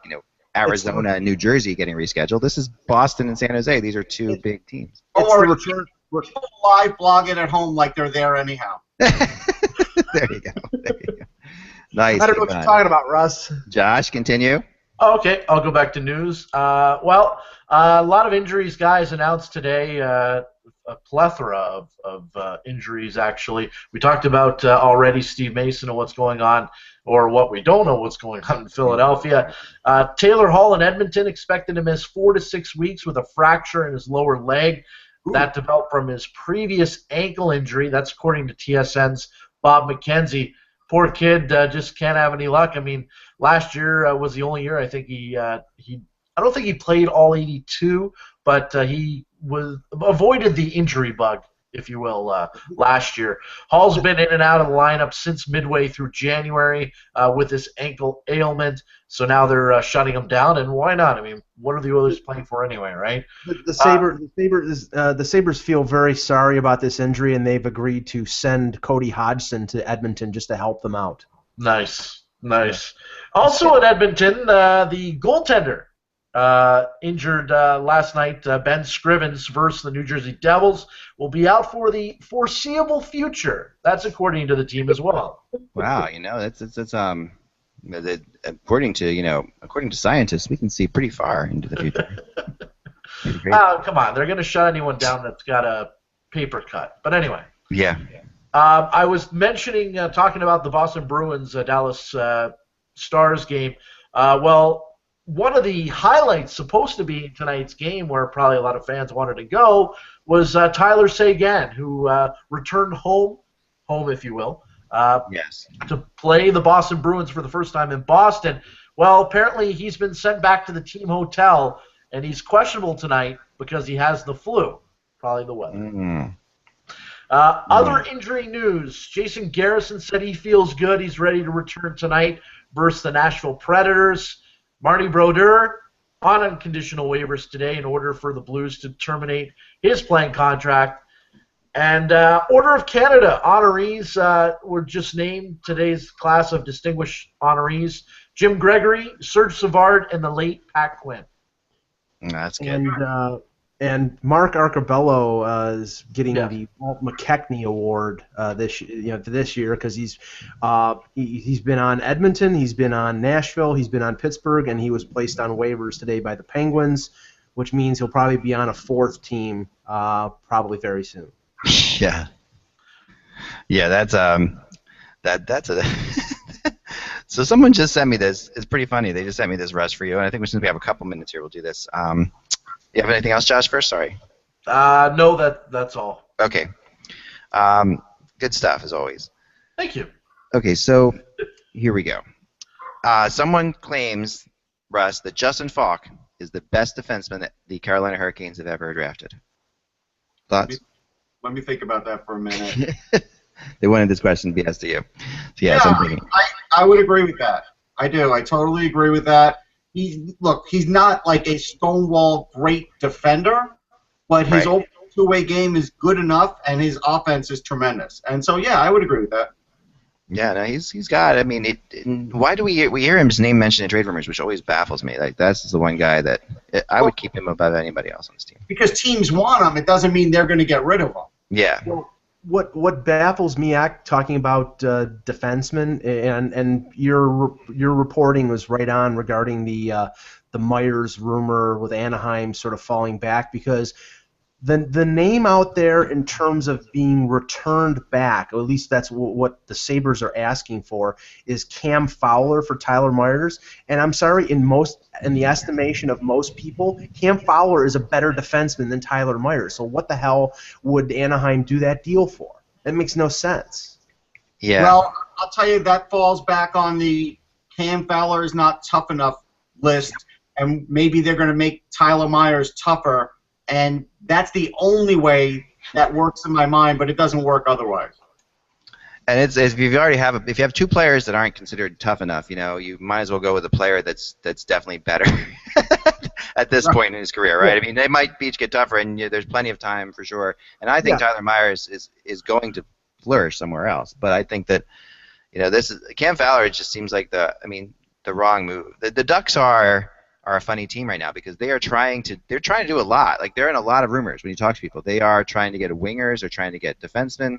Arizona and New Jersey getting rescheduled. This is Boston and San Jose. These are two big teams. People live blog it at home like they're there anyhow. There you go. Nice. I don't know what you're talking about, Russ. Josh, continue. Okay, I'll go back to news. A lot of injuries, guys, announced today. A plethora of injuries, actually. We talked about already Steve Mason and what's going on, or what we don't know what's going on in Philadelphia. Taylor Hall in Edmonton expected to miss 4 to 6 weeks with a fracture in his lower leg. Ooh. That developed from his previous ankle injury. That's according to TSN's Bob McKenzie. Poor kid just can't have any luck. I mean, last year was the only year I think I don't think he played all 82, but he avoided the injury bug, if you will, last year. Hall's been in and out of the lineup since midway through January with this ankle ailment, so now they're shutting him down, and why not? I mean, what are the Oilers playing for anyway, right? The Sabres feel very sorry about this injury, and they've agreed to send Cody Hodgson to Edmonton just to help them out. Nice. Also in Edmonton, the goaltender injured last night, Ben Scrivens versus the New Jersey Devils, will be out for the foreseeable future. That's according to the team as well. Wow, that's according to scientists, we can see pretty far into the future. Come on, they're going to shut anyone down that's got a paper cut. But anyway. Yeah. I was mentioning, talking about the Boston Bruins Dallas Stars game. one of the highlights supposed to be in tonight's game, where probably a lot of fans wanted to go, was Tyler Seguin, who returned home if you will, Yes. to play the Boston Bruins for the first time in Boston. Well, apparently he's been sent back to the team hotel, and he's questionable tonight because he has the flu, probably the weather. Mm. Other injury news, Jason Garrison said he feels good. He's ready to return tonight versus the Nashville Predators. Marty Brodeur on unconditional waivers today in order for the Blues to terminate his playing contract. And Order of Canada honorees were just named today's class of distinguished honorees. Jim Gregory, Serge Savard, and the late Pat Quinn. That's good. And Mark Arcabello is getting the Walt McKechnie Award this year because he's been on Edmonton, he's been on Nashville, he's been on Pittsburgh, and he was placed on waivers today by the Penguins, which means he'll probably be on a fourth team probably very soon. Yeah, that's a. So someone just sent me this. It's pretty funny. They just sent me this, Russ, for you, and I think since we have a couple minutes here, we'll do this. You have anything else, Josh? First, sorry. No, that's all. Okay. Good stuff as always. Thank you. Okay, so here we go. Someone claims, Russ, that Justin Falk is the best defenseman that the Carolina Hurricanes have ever drafted. Thoughts? Let me think about that for a minute. They wanted this question to be asked to you. So, yes, I'm thinking. I would agree with that. I do. I totally agree with that. He's not like a stonewall great defender, but his open two-way game is good enough, and his offense is tremendous. And so, yeah, I would agree with that. Yeah, no, he's got. I mean, why do we hear his name mentioned in trade rumors, which always baffles me. Like that's the one guy that I would keep him above anybody else on this team. Because teams want him, it doesn't mean they're going to get rid of him. Yeah. Well, what baffles me, talking about defensemen, and your reporting was right on regarding the Myers rumor with Anaheim sort of falling back, because the name out there in terms of being returned back, or at least that's what the Sabres are asking for, is Cam Fowler for Tyler Myers. And I'm sorry, in the estimation of most people, Cam Fowler is a better defenseman than Tyler Myers. So what the hell would Anaheim do that deal for? That makes no sense. Yeah. Well, I'll tell you, that falls back on the Cam Fowler is not tough enough list, and maybe they're going to make Tyler Myers tougher. And that's the only way that works in my mind, but it doesn't work otherwise. And it's if you have two players that aren't considered tough enough, you might as well go with a player that's definitely better at this point in his career, right? I mean, they might each get tougher, and there's plenty of time for sure. And I think Tyler Myers is going to flourish somewhere else. But I think that this is Cam Fowler. It just seems like the wrong move. The Ducks are a funny team right now because they're trying to do a lot. Like they're in a lot of rumors when you talk to people. They are trying to get wingers, they're trying to get defensemen.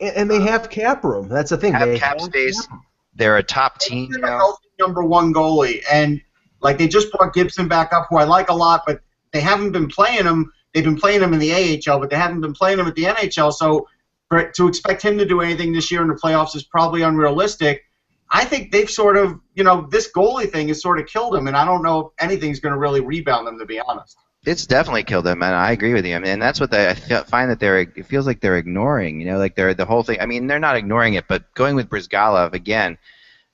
And they have cap room. That's the thing. They have cap space. They're a top team. They're a healthy number one goalie, and like they just brought Gibson back up, who I like a lot, but they haven't been playing him. They've been playing him in the AHL, but they haven't been playing him at the NHL. So to expect him to do anything this year in the playoffs is probably unrealistic. I think they've sort of, this goalie thing has sort of killed them, and I don't know if anything's going to really rebound them, to be honest. It's definitely killed them, and I agree with you. And that's what I find that it feels like they're ignoring, like they're the whole thing. I mean, they're not ignoring it, but going with Brizgalov again,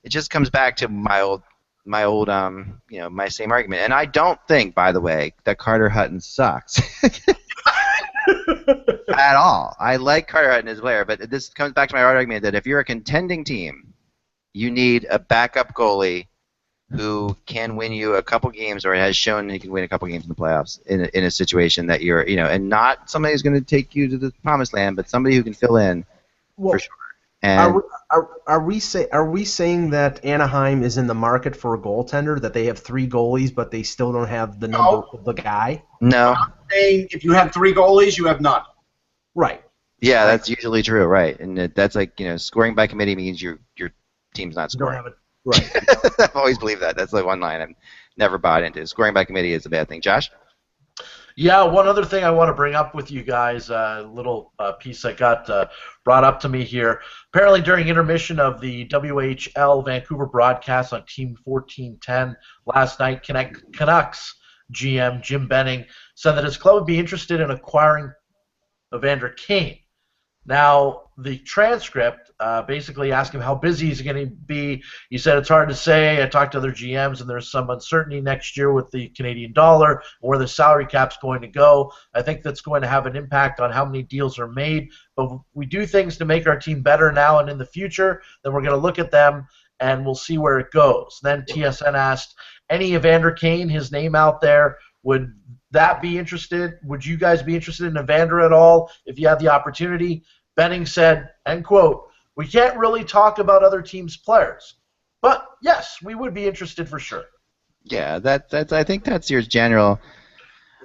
it just comes back to my old, my same argument. And I don't think, by the way, that Carter Hutton sucks. At all. I like Carter Hutton as a player, but this comes back to my argument that if you're a contending team, you need a backup goalie who can win you a couple games, or has shown he can win a couple games in the playoffs in a situation that you're, and not somebody who's going to take you to the promised land, but somebody who can fill in for sure. And are we saying that Anaheim is in the market for a goaltender, that they have three goalies, but they still don't have the number of the guy? No. I'm saying if you have three goalies, you have none. Right. Yeah, that's usually true, right? And that's like, scoring by committee means your team's not scoring. Don't have it. Right. I've always believed that. That's the one line I've never bought into. Scoring by committee is a bad thing. Josh? Yeah, one other thing I want to bring up with you guys, a little piece that got brought up to me here. Apparently, during intermission of the WHL Vancouver broadcast on Team 1410 last night, Canucks GM Jim Benning said that his club would be interested in acquiring Evander Kane. Now, the transcript basically asked him how busy he's going to be. He said it's hard to say. I talked to other GMs, and there's some uncertainty next year with the Canadian dollar, where the salary cap's going to go. I think that's going to have an impact on how many deals are made. But we do things to make our team better now and in the future. Then we're going to look at them, and we'll see where it goes. Then TSN asked, any Evander Kane, his name out there, would that be interested? Would you guys be interested in Evander at all if you had the opportunity? Benning said, end quote, we can't really talk about other teams' players. But, yes, we would be interested for sure. Yeah, that's. I think that's your general.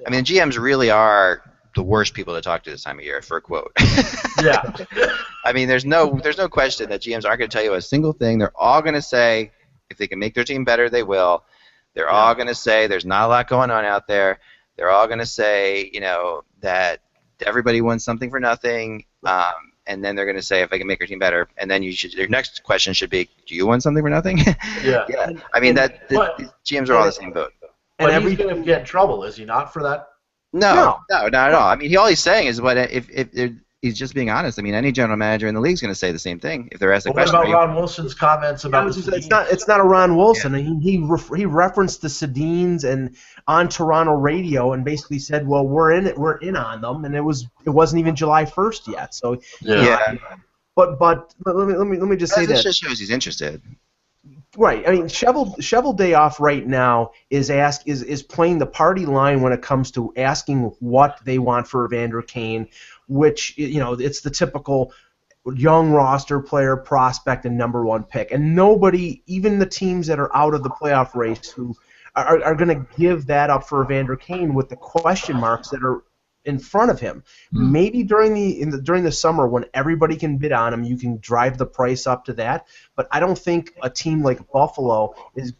I mean, GMs really are the worst people to talk to this time of year, for a quote. Yeah. I mean, there's no question that GMs aren't going to tell you a single thing. They're all going to say if they can make their team better, they will. They're all going to say there's not a lot going on out there. They're all going to say, that everybody wants something for nothing, and then they're going to say if they can make your team better. And then your next question should be, do you want something for nothing? Yeah. Yeah. I mean, GMs are all in the same boat. But he's going to get in trouble, is he not, for that? No, not at all. I mean, all he's saying is if he's just being honest. I mean, any general manager in the league is going to say the same thing if they're asked the question. What about Ron Wilson's comments about it's not a Ron Wilson. Yeah. He referenced the Sedins and on Toronto radio and basically said, well, we're in on them, and it wasn't even July 1st yet. So yeah. But let me just say that just shows he's interested. Right. I mean, Shovel Day Off right now is playing the party line when it comes to asking what they want for Evander Kane, which it's the typical young roster player, prospect, and number one pick. And nobody, even the teams that are out of the playoff race, who are going to give that up for Evander Kane with the question marks that are in front of him. Mm-hmm. Maybe during the summer when everybody can bid on him, you can drive the price up to that. But I don't think a team like Buffalo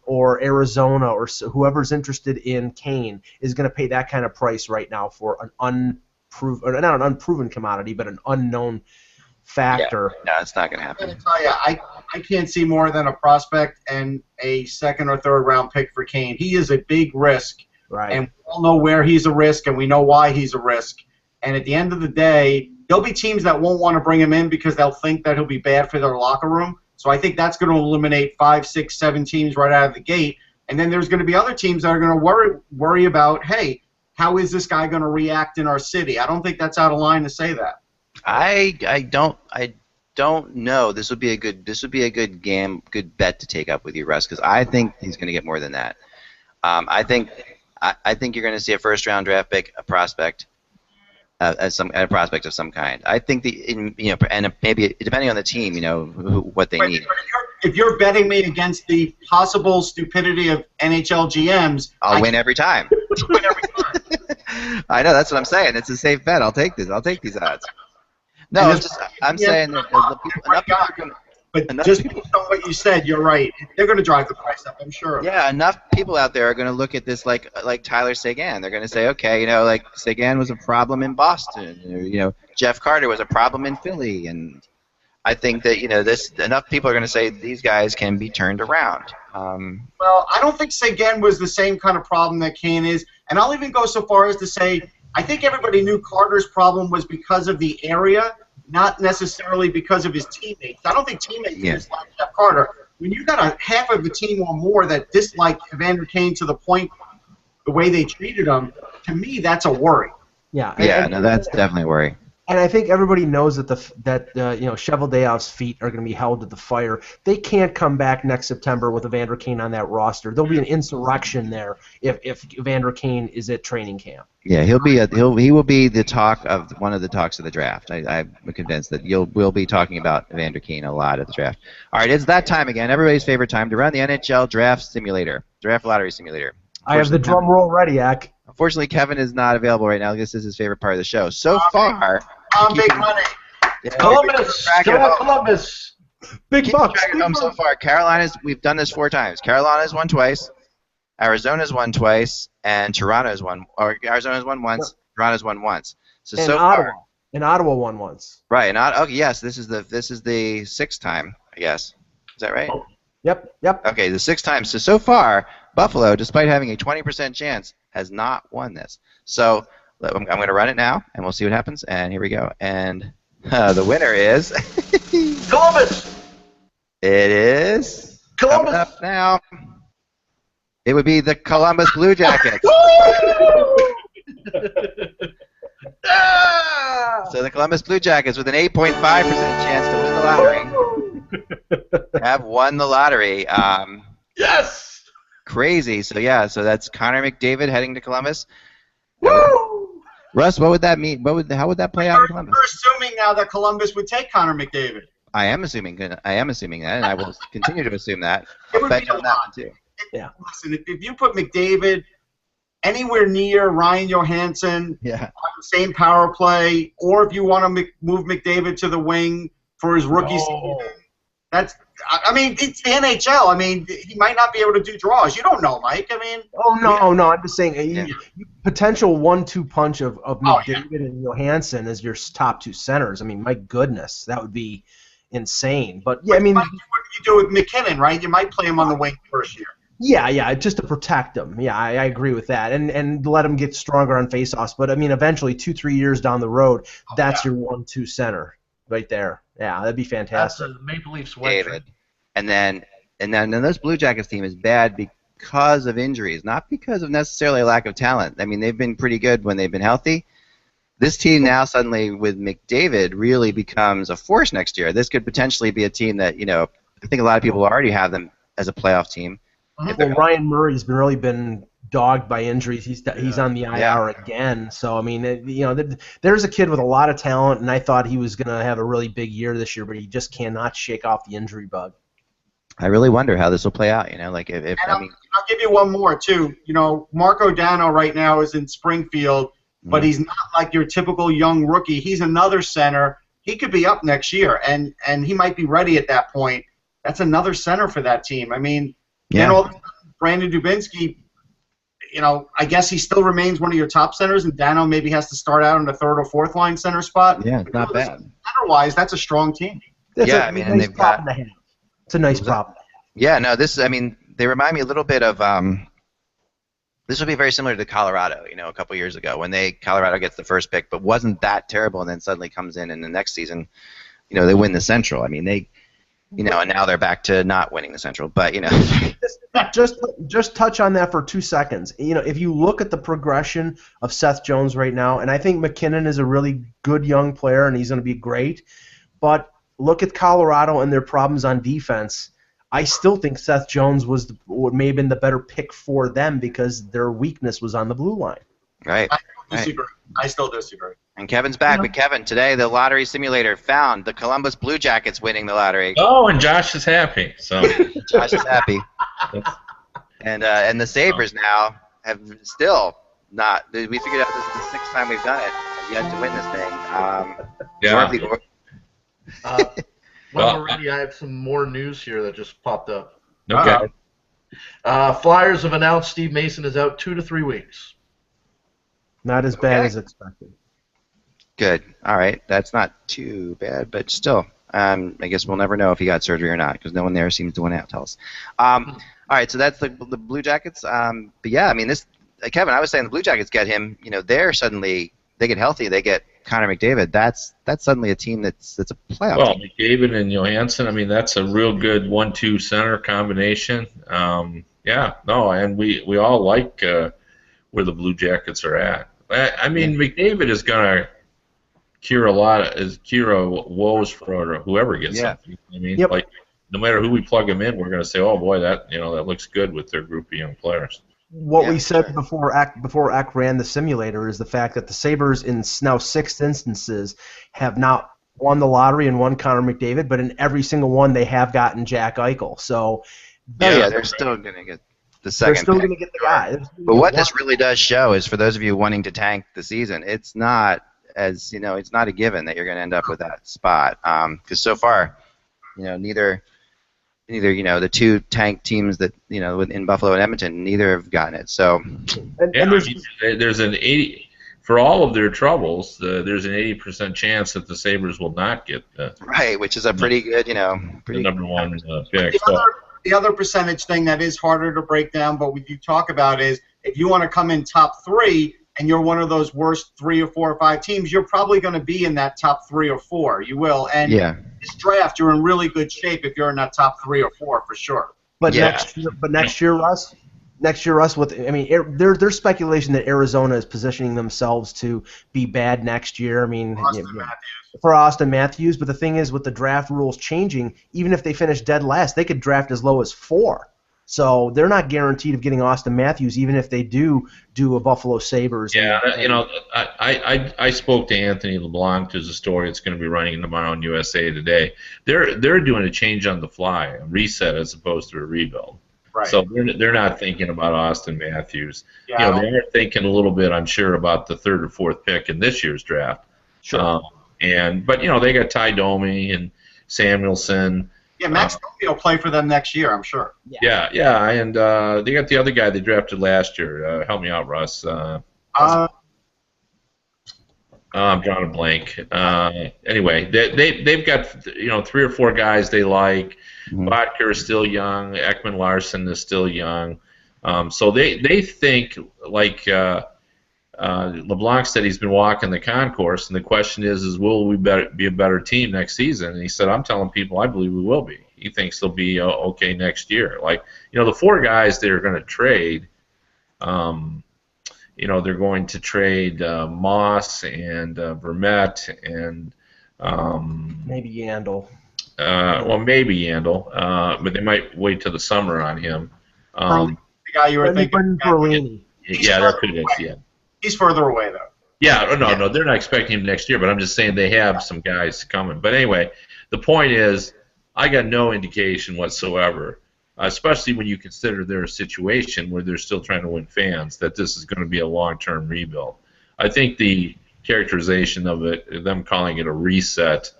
or Arizona or whoever's interested in Kane is going to pay that kind of price right now for not an unproven commodity, but an unknown factor. Yeah. No, it's not going to happen. I'm going to tell you, I can't see more than a prospect and a second or third round pick for Kane. He is a big risk. Right. And we all know where he's a risk, and we know why he's a risk. And at the end of the day, there'll be teams that won't want to bring him in because they'll think that he'll be bad for their locker room. So I think that's going to eliminate 5, 6, 7 teams right out of the gate. And then there's going to be other teams that are going to worry about, hey, how is this guy going to react in our city? I don't think that's out of line to say that. I don't know. This would be a good good bet to take up with you, Russ, because I think he's going to get more than that. I think you're going to see a first-round draft pick, a prospect, a prospect of some kind. I think and maybe depending on the team, what they need. If you're betting me against the possible stupidity of NHL GMs, I'll win every time. I know, that's what I'm saying. It's a safe bet. I'll take this. I'll take these odds. No, I'm saying that enough people are going to. But just based on what you said, you're right. They're going to drive the price up, I'm sure. Yeah, enough people out there are going to look at this like Tyler Seguin. They're going to say, okay, like Seguin was a problem in Boston. Jeff Carter was a problem in Philly, and I think that enough people are going to say these guys can be turned around. Well, I don't think Seguin was the same kind of problem that Kane is, and I'll even go so far as to say I think everybody knew Carter's problem was because of the area. Not necessarily because of his teammates. I don't think teammates dislike Jeff Carter. When you got a half of the team or more that dislike Evander Kane to the point the way they treated him, to me that's a worry. Yeah. That's definitely a worry. And I think everybody knows that Shovel Day Off's feet are going to be held to the fire. They can't come back next September with Evander Kane on that roster. There'll be an insurrection there if Evander Kane is at training camp. Yeah, he will be the talk of one of the talks of the draft. I'm convinced that we'll be talking about Evander Kane a lot at the draft. All right, it's that time again. Everybody's favorite time to run the NHL draft lottery simulator. I have the drum roll ready, Ak. Unfortunately, Kevin is not available right now. This is his favorite part of the show. So far, big money. Columbus. Big bucks. So far, Carolina's. We've done this 4 times. Carolina's won twice. Arizona's won twice, and Toronto's won. Or Arizona's won once. Toronto's won once. So And so Ottawa. far, And Ottawa won once. right? And okay, yes, this is the sixth time, I guess. Is that right? Yep. Okay, the sixth time. So far, Buffalo, despite having a 20% chance, has not won this. So I'm going to run it now, and we'll see what happens. And here we go. And the winner is Columbus. It is Columbus. coming up now. It would be the Columbus Blue Jackets. So the Columbus Blue Jackets, with an 8.5% chance to win the lottery, have won the lottery. Yes. Crazy. So so that's Connor McDavid heading to Columbus. Woo! Russ, what would that mean? How would that play out in Columbus? We're assuming now that Columbus would take Connor McDavid. I am assuming that, and I will continue to assume that. It I'll would bet be you a on that lot. one too. Yeah. Listen, if you put McDavid anywhere near Ryan Johansson Yeah. on the same power play, or if you want to move McDavid to the wing for his rookie season, I mean, it's the NHL. I mean, he might not be able to do draws. You don't know, Mike. I mean, No. I'm just saying, potential 1-2 punch of McDavid and Johansson as your top two centers. I mean, my goodness, that would be insane. But yeah, I mean, what you do with McKinnon, right? You might play him on the wing first year. yeah, just to protect him. Yeah, I agree with that, and let him get stronger on faceoffs. But I mean, eventually, 2-3 years down the road, that's your 1-2 center right there. Yeah, that'd be fantastic. That's a Maple Leafs David. And then this Blue Jackets team is bad because of injuries, not because of necessarily a lack of talent. I mean, they've been pretty good when they've been healthy. This team now suddenly with McDavid really becomes a force next year. This could potentially be a team that, I think a lot of people already have them as a playoff team. Well, Ryan Murray's really been dogged by injuries. He's on the IR again. So I mean, there's a kid with a lot of talent, and I thought he was going to have a really big year this year, but he just cannot shake off the injury bug. I really wonder how this will play out. I'll give you one more too. Marco Dano right now is in Springfield, but he's not like your typical young rookie. He's another center. He could be up next year, and he might be ready at that point. That's another center for that team. I mean, Brandon Dubinsky, I guess he still remains one of your top centers, and Dano maybe has to start out in the third or fourth line center spot. Yeah, it's not bad. Center-wise, that's a strong team. It's a nice problem. Yeah, no, they remind me a little bit of this will be very similar to Colorado, a couple years ago when Colorado gets the first pick, but wasn't that terrible, and then suddenly comes in the next season, they win the Central. I mean, they, and now they're back to not winning the Central, but just touch on that for 2 seconds. If you look at the progression of Seth Jones right now, and I think McKinnon is a really good young player, and he's going to be great, but look at Colorado and their problems on defense. I still think Seth Jones may have been the better pick for them because their weakness was on the blue line. Right. I still disagree. And Kevin's back. But Kevin, today the lottery simulator found the Columbus Blue Jackets winning the lottery. Oh, and Josh is happy. So Josh is happy. And the Sabres now have still not. We figured out this is the 6th time we've done it. Yet to win this thing. When we're ready, I have some more news here that just popped up. Okay. Flyers have announced Steve Mason is out 2 to 3 weeks. Not as bad as expected. Good. All right. That's not too bad, but still, I guess we'll never know if he got surgery or not because no one there seems to want to tell us. All right. So that's the Blue Jackets. But yeah, I mean, Kevin, I was saying the Blue Jackets get him. They're suddenly they get healthy. They get Connor McDavid. That's suddenly a team that's a playoff. Well, team. McDavid and Johansson. I mean, that's a real good 1-2 center combination. And we all like where the Blue Jackets are at. I mean, McDavid is gonna cure woes for whoever gets him. I mean, like no matter who we plug him in, we're gonna say, oh boy, that looks good with their group of young players. What we said before Eck ran the simulator is the fact that the Sabres in now 6 instances have not won the lottery and won Connor McDavid, but in every single one they have gotten Jack Eichel. So they're still gonna get the second. They're still going to get the guy. But what this really does show is, for those of you wanting to tank the season, it's not it's not a given that you're going to end up with that spot. Because so far, neither neither, the two tank teams that, in Buffalo and Edmonton, neither have gotten it. So, there's an 80 for all of their troubles. There's an 80% chance that the Sabres will not get right, which is a pretty good, the number one pick. The other percentage thing that is harder to break down, but what you talk about is if you want to come in top 3 and you're one of those worst 3 or 4 or 5 teams, you're probably going to be in that top 3 or 4. You will. And this draft, you're in really good shape if you're in that top 3 or 4 for sure. But next year, Russ. Next year, Russ, there's speculation that Arizona is positioning themselves to be bad next year. I mean, for Austin Matthews. But the thing is, with the draft rules changing, even if they finish dead last, they could draft as low as 4. So they're not guaranteed of getting Austin Matthews, even if they do a Buffalo Sabres. Yeah, I spoke to Anthony LeBlanc. There's a story that's going to be running tomorrow in USA Today. They're doing a change on the fly, a reset as opposed to a rebuild. Right. So they're not thinking about Austin Matthews. Yeah, they are thinking a little bit, I'm sure, about the 3rd or 4th pick in this year's draft. Sure. But they got Ty Domi and Samuelson. Yeah, Max Domi will play for them next year, I'm sure. Yeah, and they got the other guy they drafted last year. Help me out, Russ. I'm drawing a blank. Anyway, they've got 3 or 4 guys they like. Botker is still young. Ekman Larson is still young. So they think, like LeBlanc said, he's been walking the concourse, and the question is will we be a better team next season? And he said, I'm telling people I believe we will be. He thinks they'll be okay next year. Like, the 4 guys they're going to trade, they're going to trade Moss and Vermette and maybe Yandel. Maybe Yandel, but they might wait till the summer on him. The guy you were thinking. Yeah, that could be. Yeah. He's further away, though. Yeah, no, they're not expecting him next year, but I'm just saying they have some guys coming. But anyway, the point is, I got no indication whatsoever, especially when you consider their situation where they're still trying to win fans, that this is going to be a long-term rebuild. I think the characterization of it, them calling it a reset,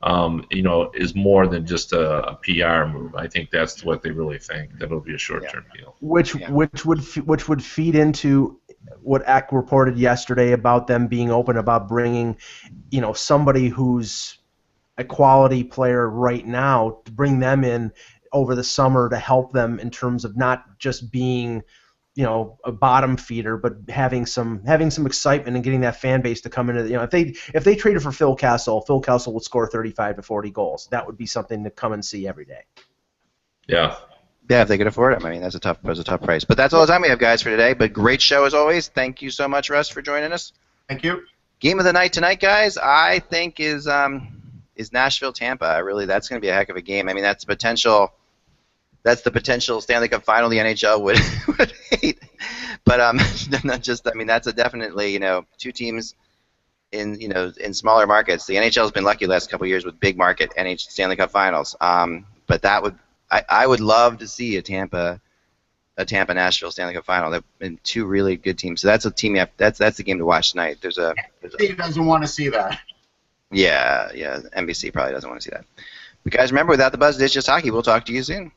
is more than just a PR move. I think that's what they really think, that it'll be a short-term deal. Which would feed into what Eck reported yesterday about them being open about bringing, somebody who's a quality player right now, to bring them in over the summer to help them in terms of not just being, a bottom feeder, but having some excitement and getting that fan base to come into. If they traded for Phil Kessel would score 35 to 40 goals. That would be something to come and see every day. Yeah. Yeah, if they could afford it. I mean, that's a tough price. But that's all the time we have, guys, for today. But great show as always. Thank you so much, Russ, for joining us. Thank you. Game of the night tonight, guys, I think is Nashville-Tampa. Really, that's going to be a heck of a game. I mean, that's the potential Stanley Cup final the NHL would hate. But not just. I mean, that's definitely 2 teams in smaller markets. The NHL has been lucky the last couple of years with big market Stanley Cup finals. But that would. I would love to see a Tampa Nashville Stanley Cup final. They've been 2 really good teams. So that's a team. That's the game to watch tonight. Steve doesn't want to see that. Yeah. NBC probably doesn't want to see that. But guys, remember, without the buzz, it's just hockey. We'll talk to you soon.